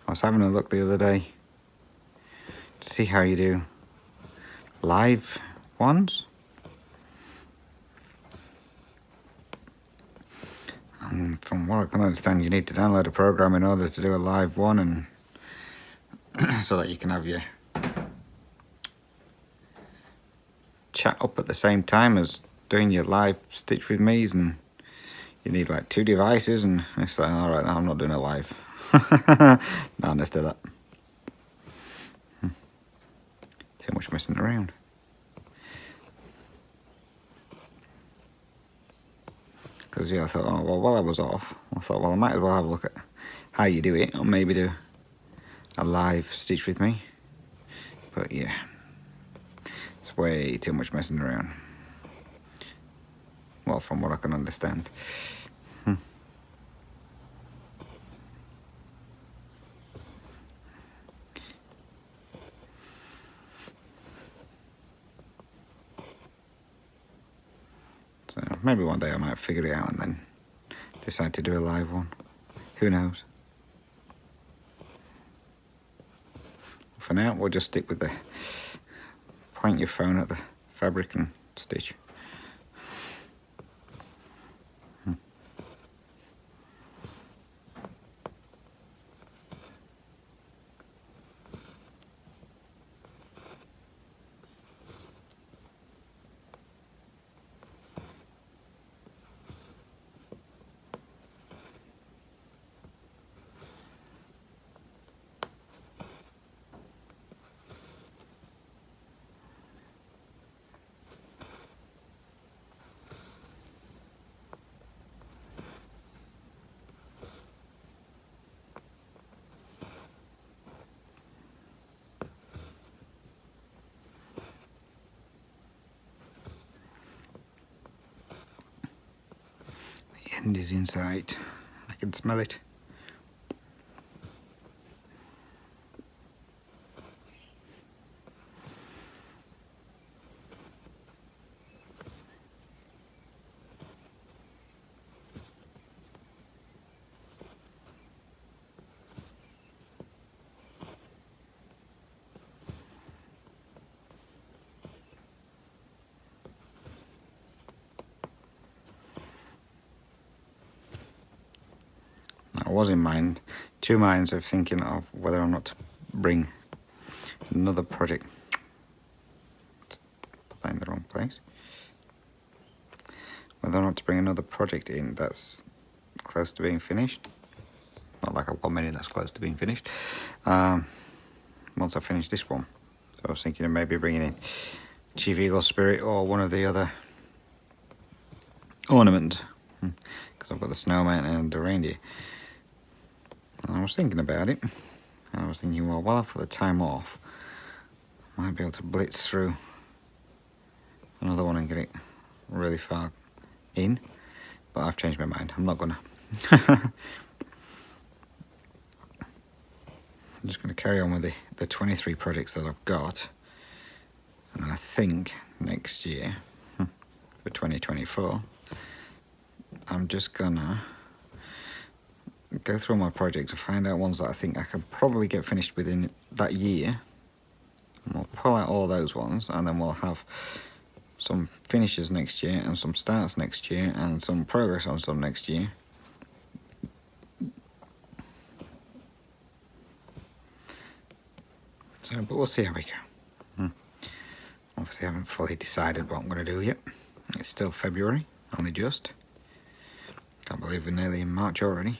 I was having a look the other day to see how you do live ones. And from what I can understand, you need to download a program in order to do a live one, and so that you can have your chat up at the same time as doing your live stitch with me's, and you need like 2 devices, and it's like, alright, I'm not doing a live. No, let's do that. Too much messing around. Because yeah, I thought, oh well, while I was off, I thought, well, I might as well have a look at how you do it, or maybe do a live stitch with me. But yeah, it's way too much messing around. Well, from what I can understand. So maybe one day I might figure it out and then decide to do a live one. Who knows? For now, we'll just stick with the point your phone at the fabric and stitch. The end is in sight. I can smell it. I was in 2 minds of thinking of whether or not to bring another project. Put that in the wrong place. Whether or not to bring another project in that's close to being finished. not like I've got many that's close to being finished. Once I finish this one. So I was thinking of maybe bringing in Chief Eagle Spirit or one of the other ornaments, because I've got the snowman and the reindeer. And I was thinking about it, and I was thinking, well, while I've got the time off, I might be able to blitz through another one and get it really far in, but I've changed my mind. I'm not gonna. I'm just going to carry on with the 23 projects that I've got, and then I think next year, for 2024, I'm just gonna go through my projects and find out ones that I think I could probably get finished within that year, and we'll pull out all those ones, and then we'll have some finishes next year and some starts next year and some progress on some next year. So, but we'll see how we go. Obviously I haven't fully decided what I'm going to do yet. It's still February, only just. Can't believe we're nearly in March already.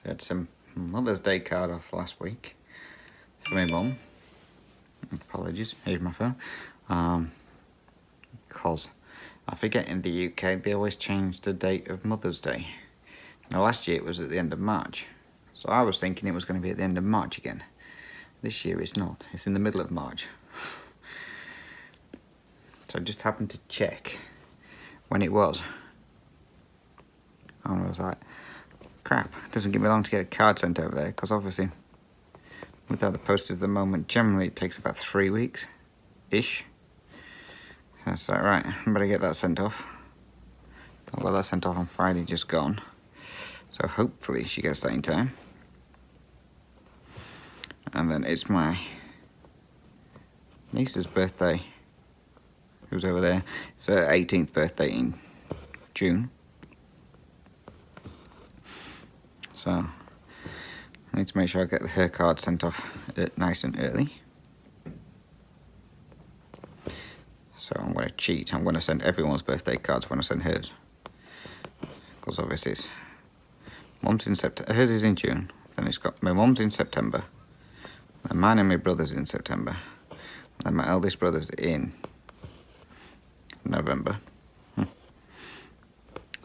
I had some Mother's Day card off last week for my mum. Apologies, here's my phone. Because I forget, in the UK they always change the date of Mother's Day. Now last year it was at the end of March, so I was thinking it was going to be at the end of March again. This year it's not, it's in the middle of March. So I just happened to check when it was, and I was like, crap, it doesn't give me long to get a card sent over there, because obviously without the postage at the moment, generally it takes about 3 weeks ish. So it's like, right, I better get that sent off. I got that sent off on Friday, just gone, so hopefully she gets that in time. And then it's my niece's birthday, who's over there. It's her 18th birthday in June. So I need to make sure I get her card sent off nice and early. So I'm going to cheat. I'm going to send everyone's birthday cards when I send hers, because obviously it's mum's in September. Hers is in June. Then it's got my mum's in September. Then mine and my brother's in September. And then my eldest brother's in November.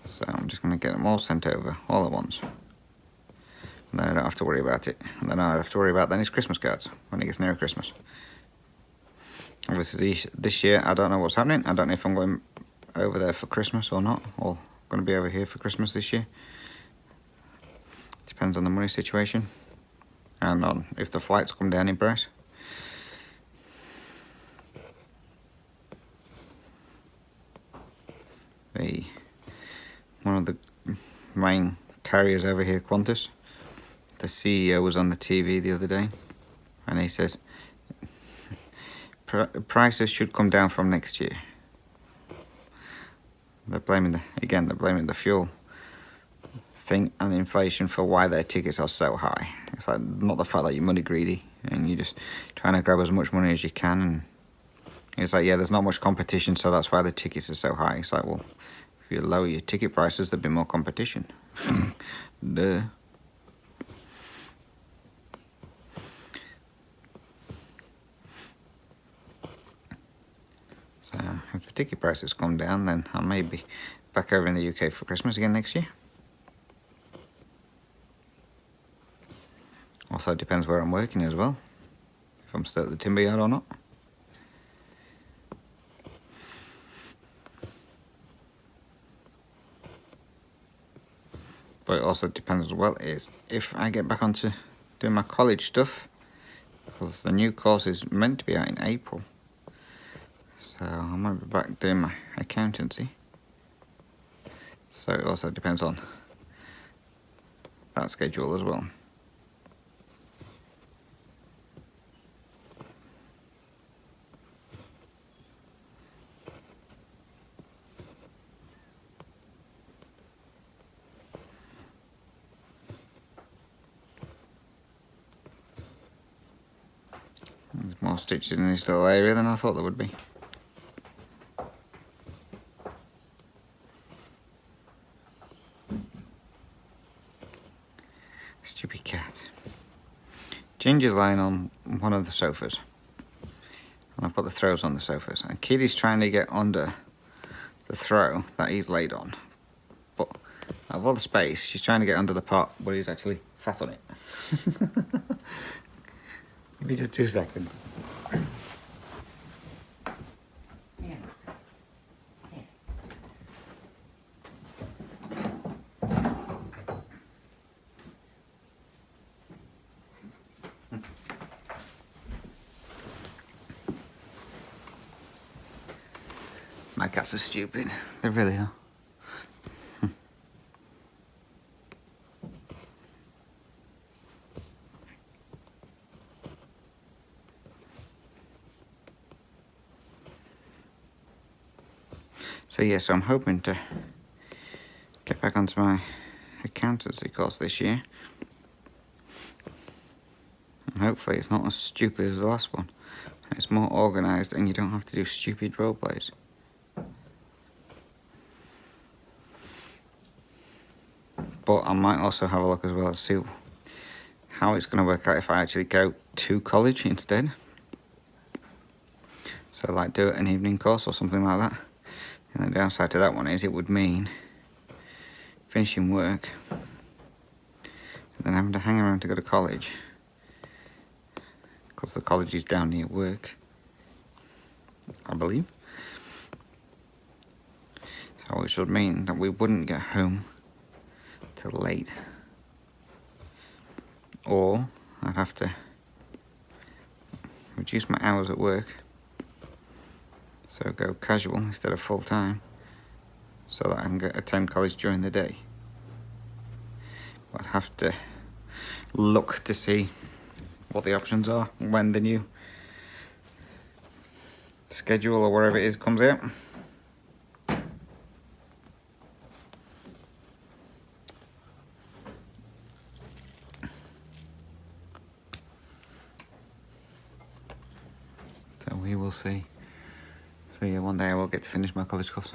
So I'm just going to get them all sent over all at once. And then I don't have to worry about it. And then all I have to worry about then is Christmas cards when it gets nearer Christmas. Obviously this year I don't know what's happening. I don't know if I'm going over there for Christmas or not, or going to be over here for Christmas this year. Depends on the money situation and on if the flights come down in price. One of the main carriers over here, Qantas, the CEO was on the TV the other day, and he says prices should come down from next year. They're blaming the fuel thing and inflation for why their tickets are so high. It's like, not the fact that you're money greedy and you're just trying to grab as much money as you can, and it's like, yeah, there's not much competition, so that's why the tickets are so high. It's like, well, if you lower your ticket prices, there'd be more competition. Duh. So if the ticket prices come down, then I may be back over in the UK for Christmas again next year. Also, it depends where I'm working as well, if I'm still at the timber yard or not. also depends as well is if I get back onto doing my college stuff, because the new course is meant to be out in April. So I might be back doing my accountancy. So it also depends on that schedule as well. There's more stitches in this little area than I thought there would be. Stupid cat. Ginger's lying on one of the sofas. And I've got the throws on the sofas. And Kitty's trying to get under the throw that he's laid on. But out of all the space, she's trying to get under the pot where he's actually sat on it. Give me just 2 seconds. My cats are stupid. They really are. So yes, I'm hoping to get back onto my accountancy course this year. And hopefully it's not as stupid as the last one. It's more organised and you don't have to do stupid role plays. But I might also have a look as well to see how it's going to work out if I actually go to college instead. So like do an evening course or something like that. And the downside to that one is it would mean finishing work and then having to hang around to go to college because the college is down near work, I believe. So it should mean that we wouldn't get home till late, or I'd have to reduce my hours at work, so go casual instead of full time, so that I can attend college during the day. But I'd have to look to see what the options are when the new schedule or whatever it is comes out. So we will see. So yeah, one day I will get to finish my college course.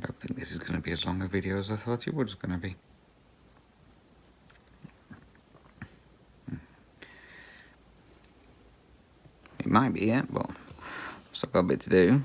I don't think this is going to be as long a video as I thought it was going to be. It might be, yeah, but I've still got a bit to do.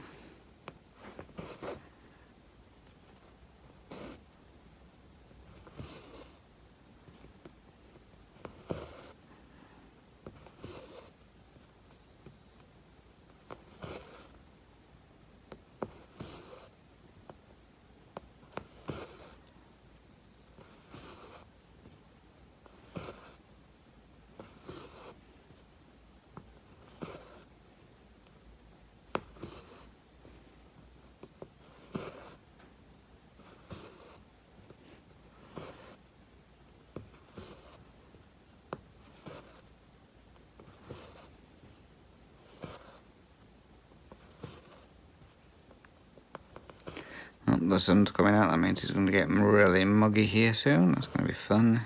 Oh, the sun's coming out, that means it's going to get really muggy here soon. That's going to be fun.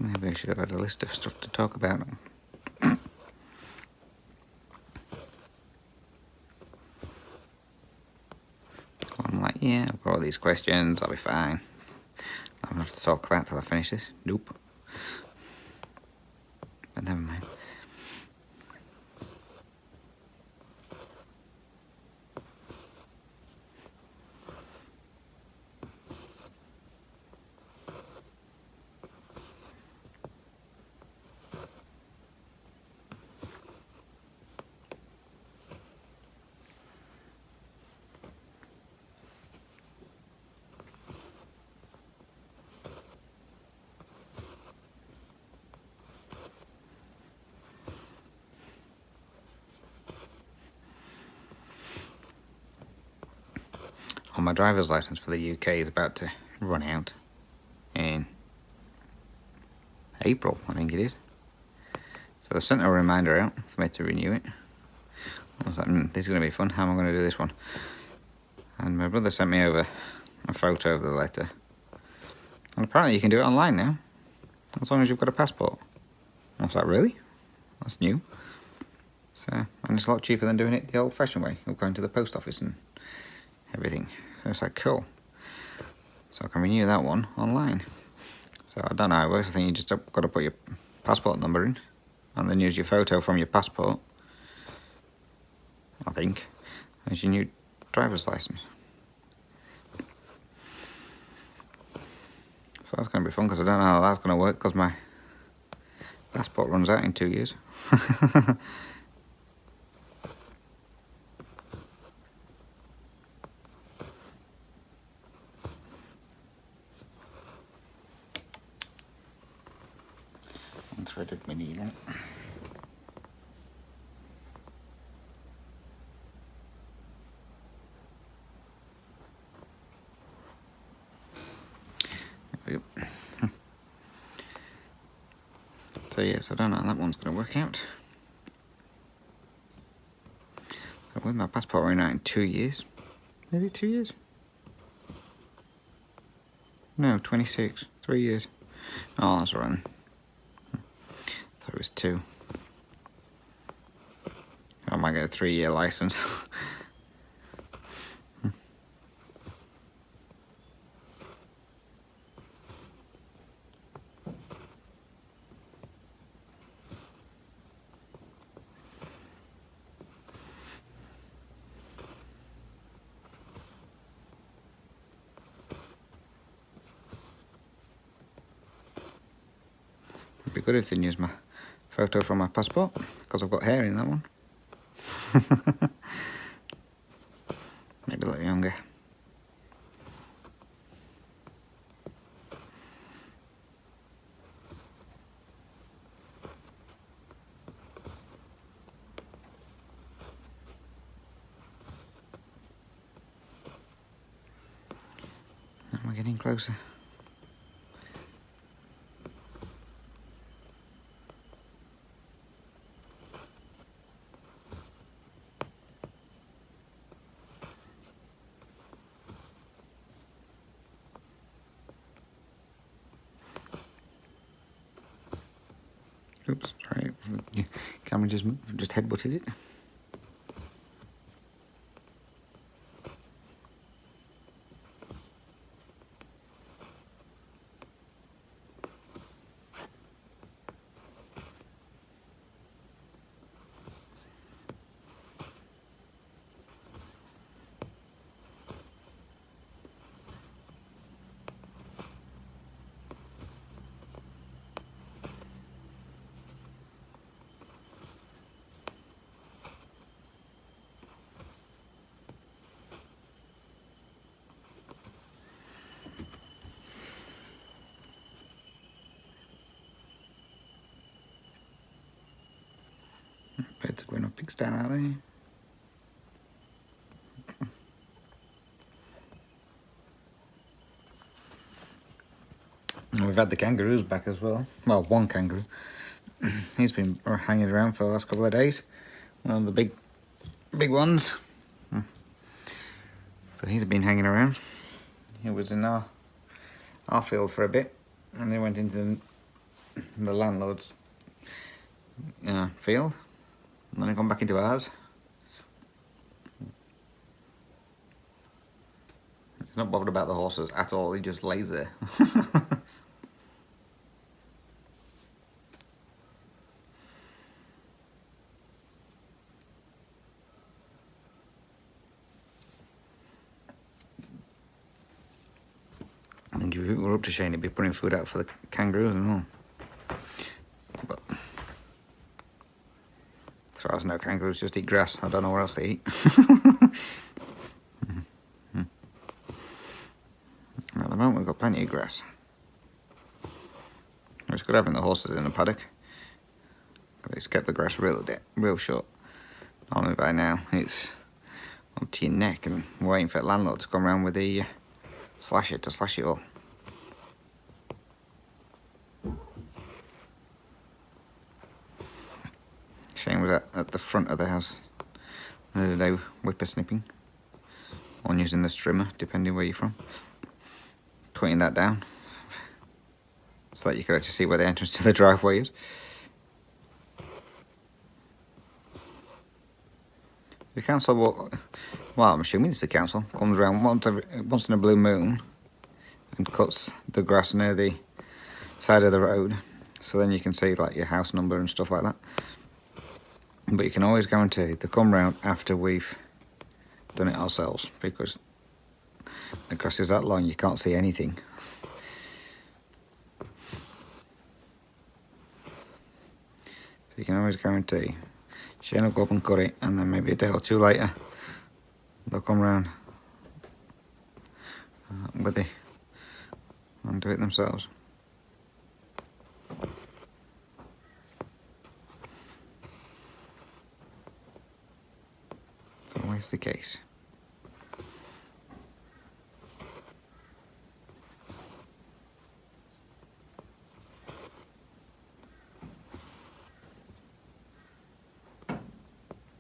Maybe I should have had a list of stuff to talk about. I'm like, yeah, I've got all these questions, I'll be fine. I don't have to talk about till I finish this. Nope. But never mind. Well, my driver's license for the UK is about to run out in April, I think it is. So they sent a reminder out for me to renew it. I was like, this is going to be fun. How am I going to do this one? And my brother sent me over a photo of the letter. And apparently you can do it online now, as long as you've got a passport. I was like, really? That's new. So, and it's a lot cheaper than doing it the old-fashioned way, of going to the post office and everything. So it's like, cool. So I can renew that one online. So I don't know how it works. I think you just got to put your passport number in and then use your photo from your passport, I think, as your new driver's license. So that's going to be fun, because I don't know how that's going to work, because my passport runs out in 2 years. Unthreaded my needle. So yes, I don't know how that one's going to work out. So with my passport running out in 2 years, maybe 2 years? No, 26, 3 years. Oh, that's right. I thought it was 2. I might get a 3-year license. It'd be good if they use my photo from my passport, because I've got hair in that one. Maybe a little younger. And we're getting closer. Oops, sorry. Your camera just headbutted it. Birds are going up big style, aren't they? And we've had the kangaroos back as well. Well, one kangaroo. He's been hanging around for the last couple of days. One of the big ones. So he's been hanging around. He was in our field for a bit, and they went into the landlord's field, and then I come back into ours. He's not bothered about the horses at all, he just lays there. I think if we were up to Shane, he'd be putting food out for the kangaroos and all. But as far as I know, kangaroos just eat grass. I don't know where else they eat. At the moment, we've got plenty of grass. It's good having the horses in the paddock. It's kept the grass real short. Normally by now, it's up to your neck and waiting for the landlord to come around with the slasher to slash it all. Shane was at the front of the house the other day, whipper snipping, or using the strimmer, depending where you're from, putting that down so that you could actually see where the entrance to the driveway is. The council well, I'm assuming it's the council, comes around once in a blue moon and cuts the grass near the side of the road, so then you can see like your house number and stuff like that. But you can always guarantee they come round after we've done it ourselves, because the grass is that long you can't see anything. So you can always guarantee Shane will go up and cut it, and then maybe a day or two later they'll come round with it and do it themselves. It's always the case.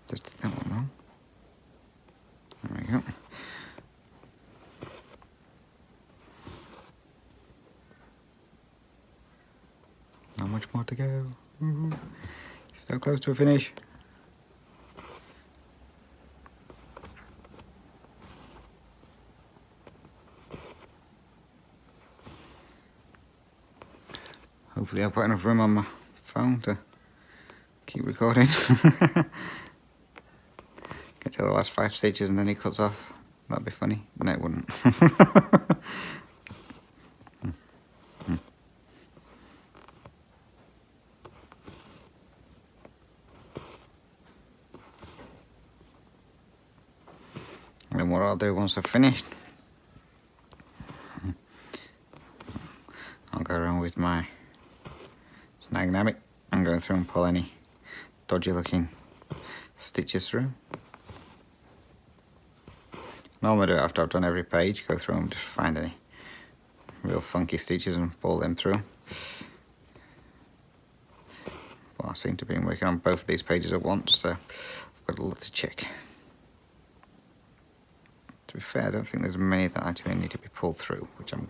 Just did that one wrong. There we go. Not much more to go. So close to a finish. Hopefully I've got enough room on my phone to keep recording. Get to the last 5 stitches and then he cuts off. That'd be funny. No, it wouldn't. And then what I'll do once I've finished, I'll go around with my snag nabbit and go through and pull any dodgy looking stitches through. Normally do it after I've done every page, go through and just find any real funky stitches and pull them through. Well, I seem to be working on both of these pages at once, so I've got a lot to check. To be fair, I don't think there's many that actually need to be pulled through, which I'm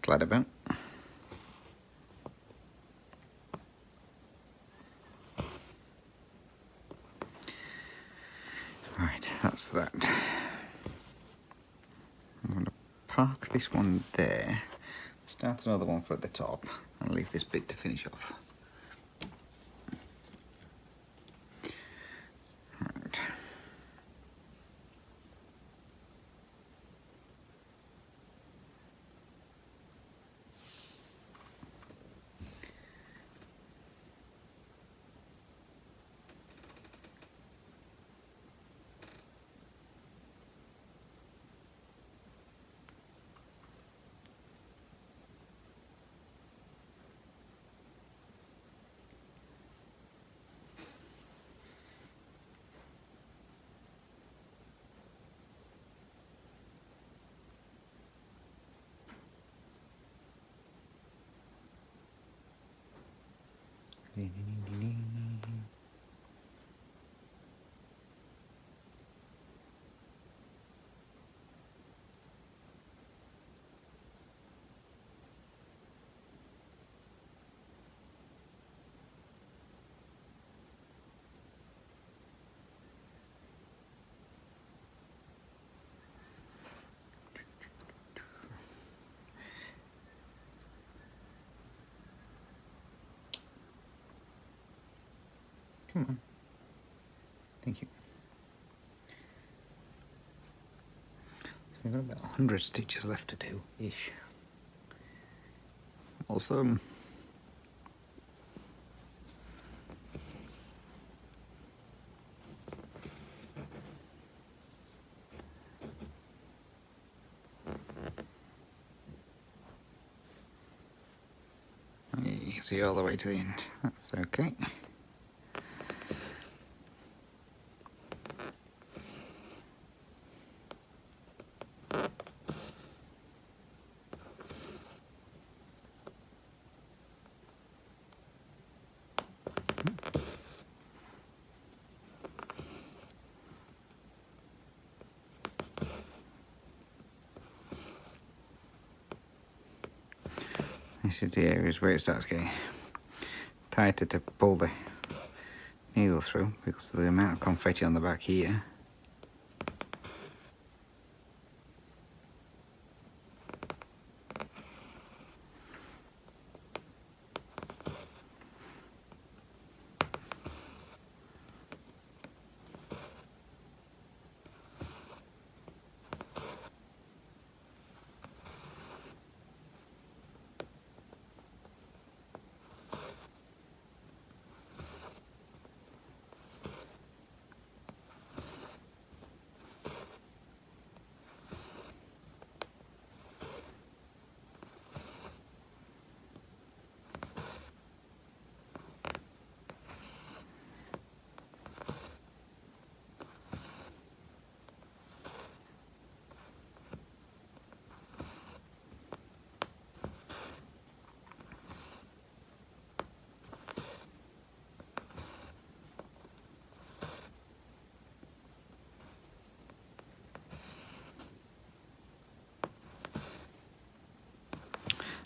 glad about. Right, that's that. I'm going to park this one there, start another one for at the top, and leave this bit to finish off. Right. Come on. Thank you. We've got about 100 stitches left to do, ish. Awesome. You can see all the way to the end. That's okay. This is the areas where it starts getting tighter to pull the needle through because of the amount of confetti on the back here.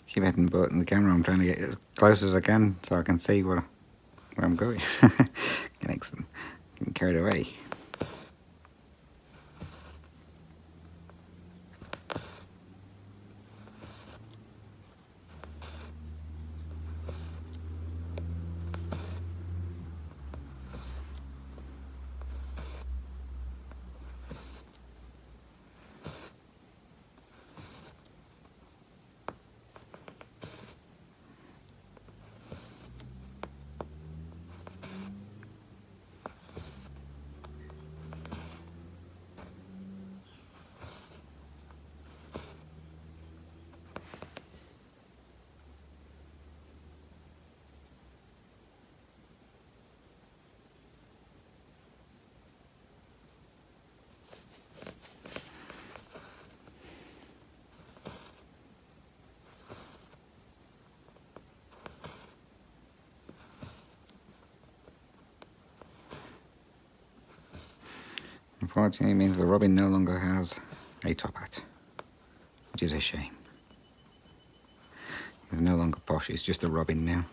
Keep hitting the button the camera. I'm trying to get as close as I can so I can see where I'm going. Getting carried away. Unfortunately, it means the robin no longer has a top hat, which is a shame. It's no longer posh, it's just a robin now.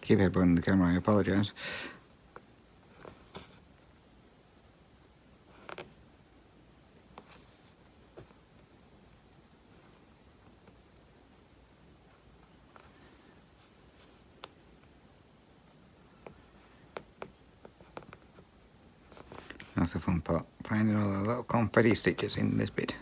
Keep headbutting the camera, I apologise. That's the fun part, finding all the little confetti stitches in this bit.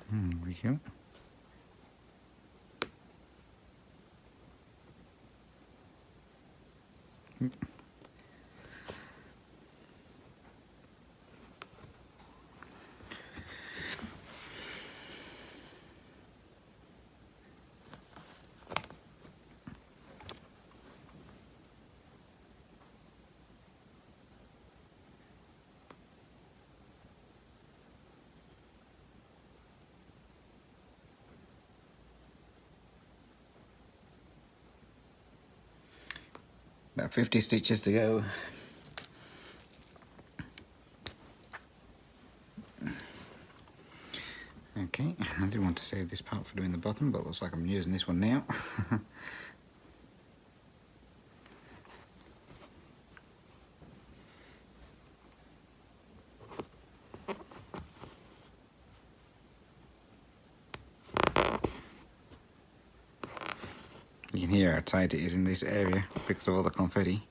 There we go. About 50 stitches to go. Okay, I did want to save this part for doing the bottom, but looks like I'm using this one now. You can hear how tight it is in this area because of all the confetti.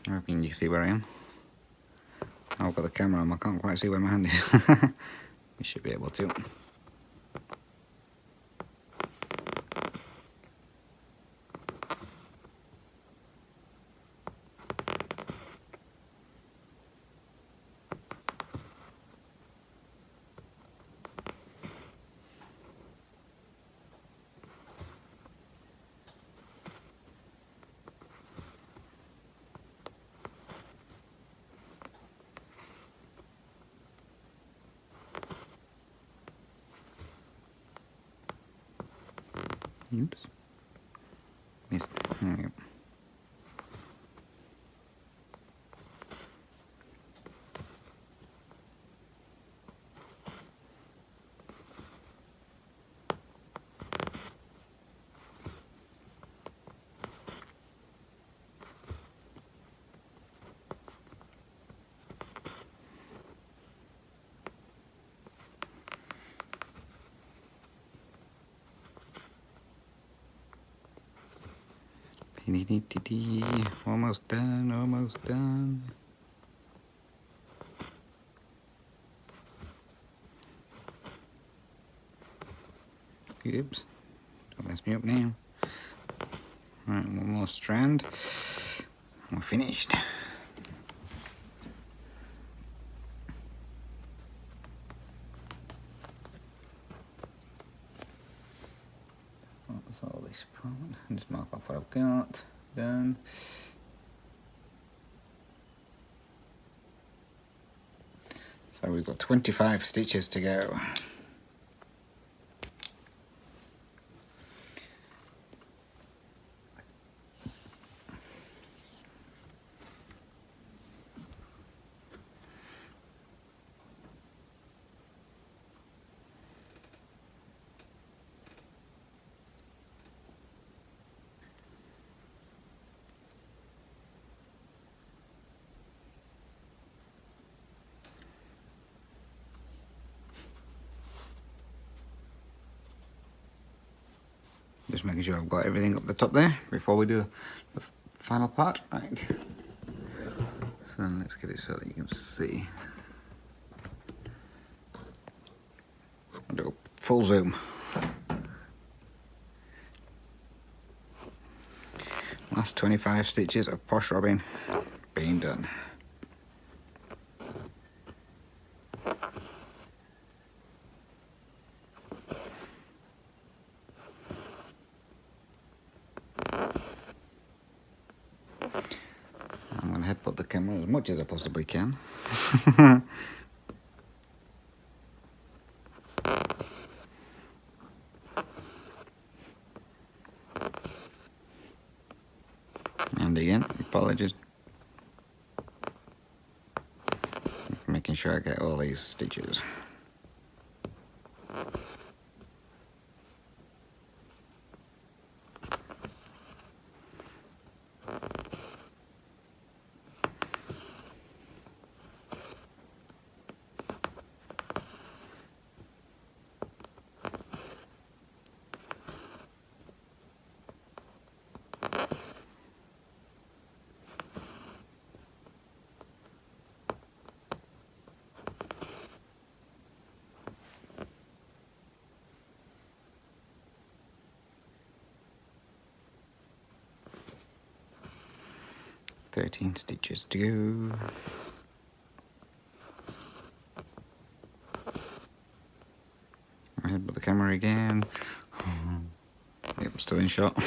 I'm hoping you can see where I am. I've got the camera on, I can't quite see where my hand is. We should be able to. Oops. Missed. There we go. Almost done, almost done. Oops, don't mess me up now. Right, one more strand, and we're finished. That's all this part. And just mark off what I've got. Done. So we've got 25 stitches to go. Just making sure I've got everything up the top there before we do the final part. Right. So let's get it so that you can see. I'll do full zoom. Last 25 stitches of Posh Robin being done. I'm going to headbutt the camera as much as I possibly can. And again, apologies. Making sure I get all these stitches. Thirteen stitches to go. Headbutt the camera again. Yep, I'm still in shot.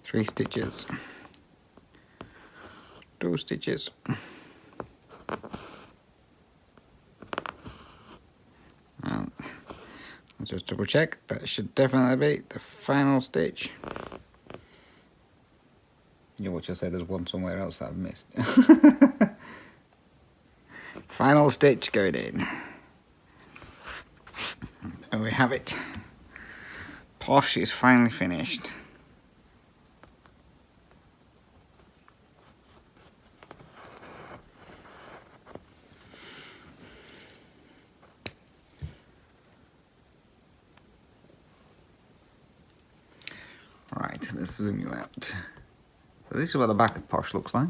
3 stitches. 2 stitches. And I'll just double check. That should definitely be the final stitch. You watch, I say there's one somewhere else that I've missed. Final stitch going in. There we have it. Posh is finally finished. Right, let's zoom you out. So this is what the back of Posh looks like.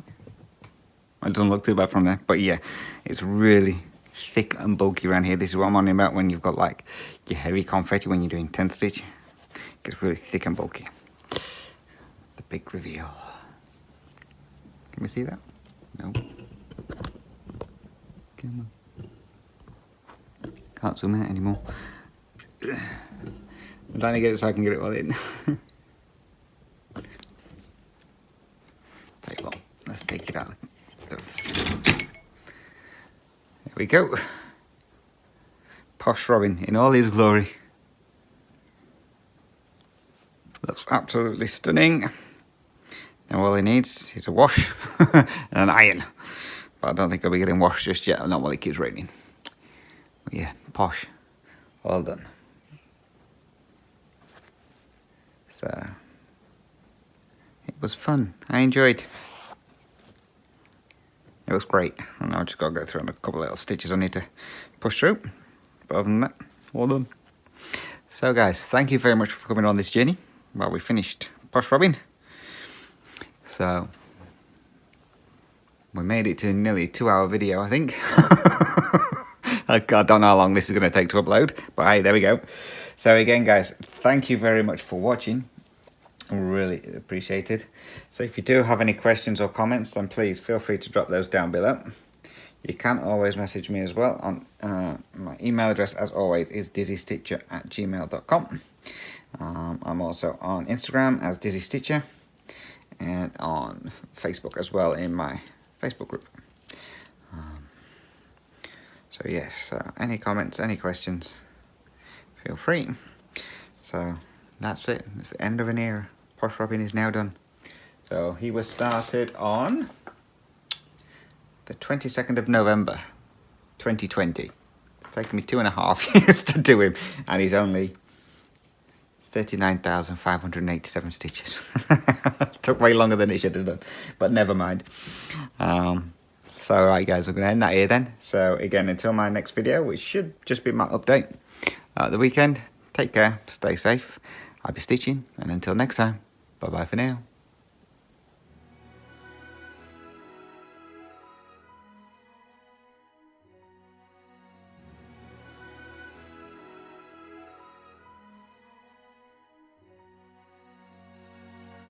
It doesn't look too bad from there, but yeah, it's really thick and bulky around here. This is what I'm on about when you've got like your heavy confetti when you're doing 10 stitch. It gets really thick and bulky. The big reveal. Can we see that? No. Come on. Can't zoom in anymore. I'm trying to get it so I can get it all in. Tell you what, let's take it out. There we go. Posh Robin in all his glory. Looks absolutely stunning. Now all he needs is a wash and an iron. But I don't think I'll be getting washed just yet, not while it keeps raining. But yeah, Posh. All done. So, it was fun. I enjoyed. It looks great. And now I've just got to go through on a couple of little stitches I need to push through. But other than that, all done. So guys, thank you very much for coming on this journey while we finished Posh Robin. So, we made it to nearly a 2-hour video, I think. I don't know how long this is going to take to upload, but hey, there we go. So again, guys, thank you very much for watching. Really appreciate it. So if you do have any questions or comments, then please feel free to drop those down below. You can always message me as well on my email address, as always, is dizzystitcher@gmail.com. I'm also on Instagram as Dizzy Stitcher and on Facebook as well in my Facebook group. So yes, any comments, any questions, feel free. So that's it. It's the end of an era. Posh Robin is now done. So he was started on the 22nd of November 2020. It's taken me 2.5 years to do him, and he's only 39,587 stitches. Took way longer than it should have done, but never mind. So right guys, I'm going to end that here then. So again, until my next video, which should just be my update at the weekend, take care, stay safe, I'll be stitching, and until next time, bye bye for now.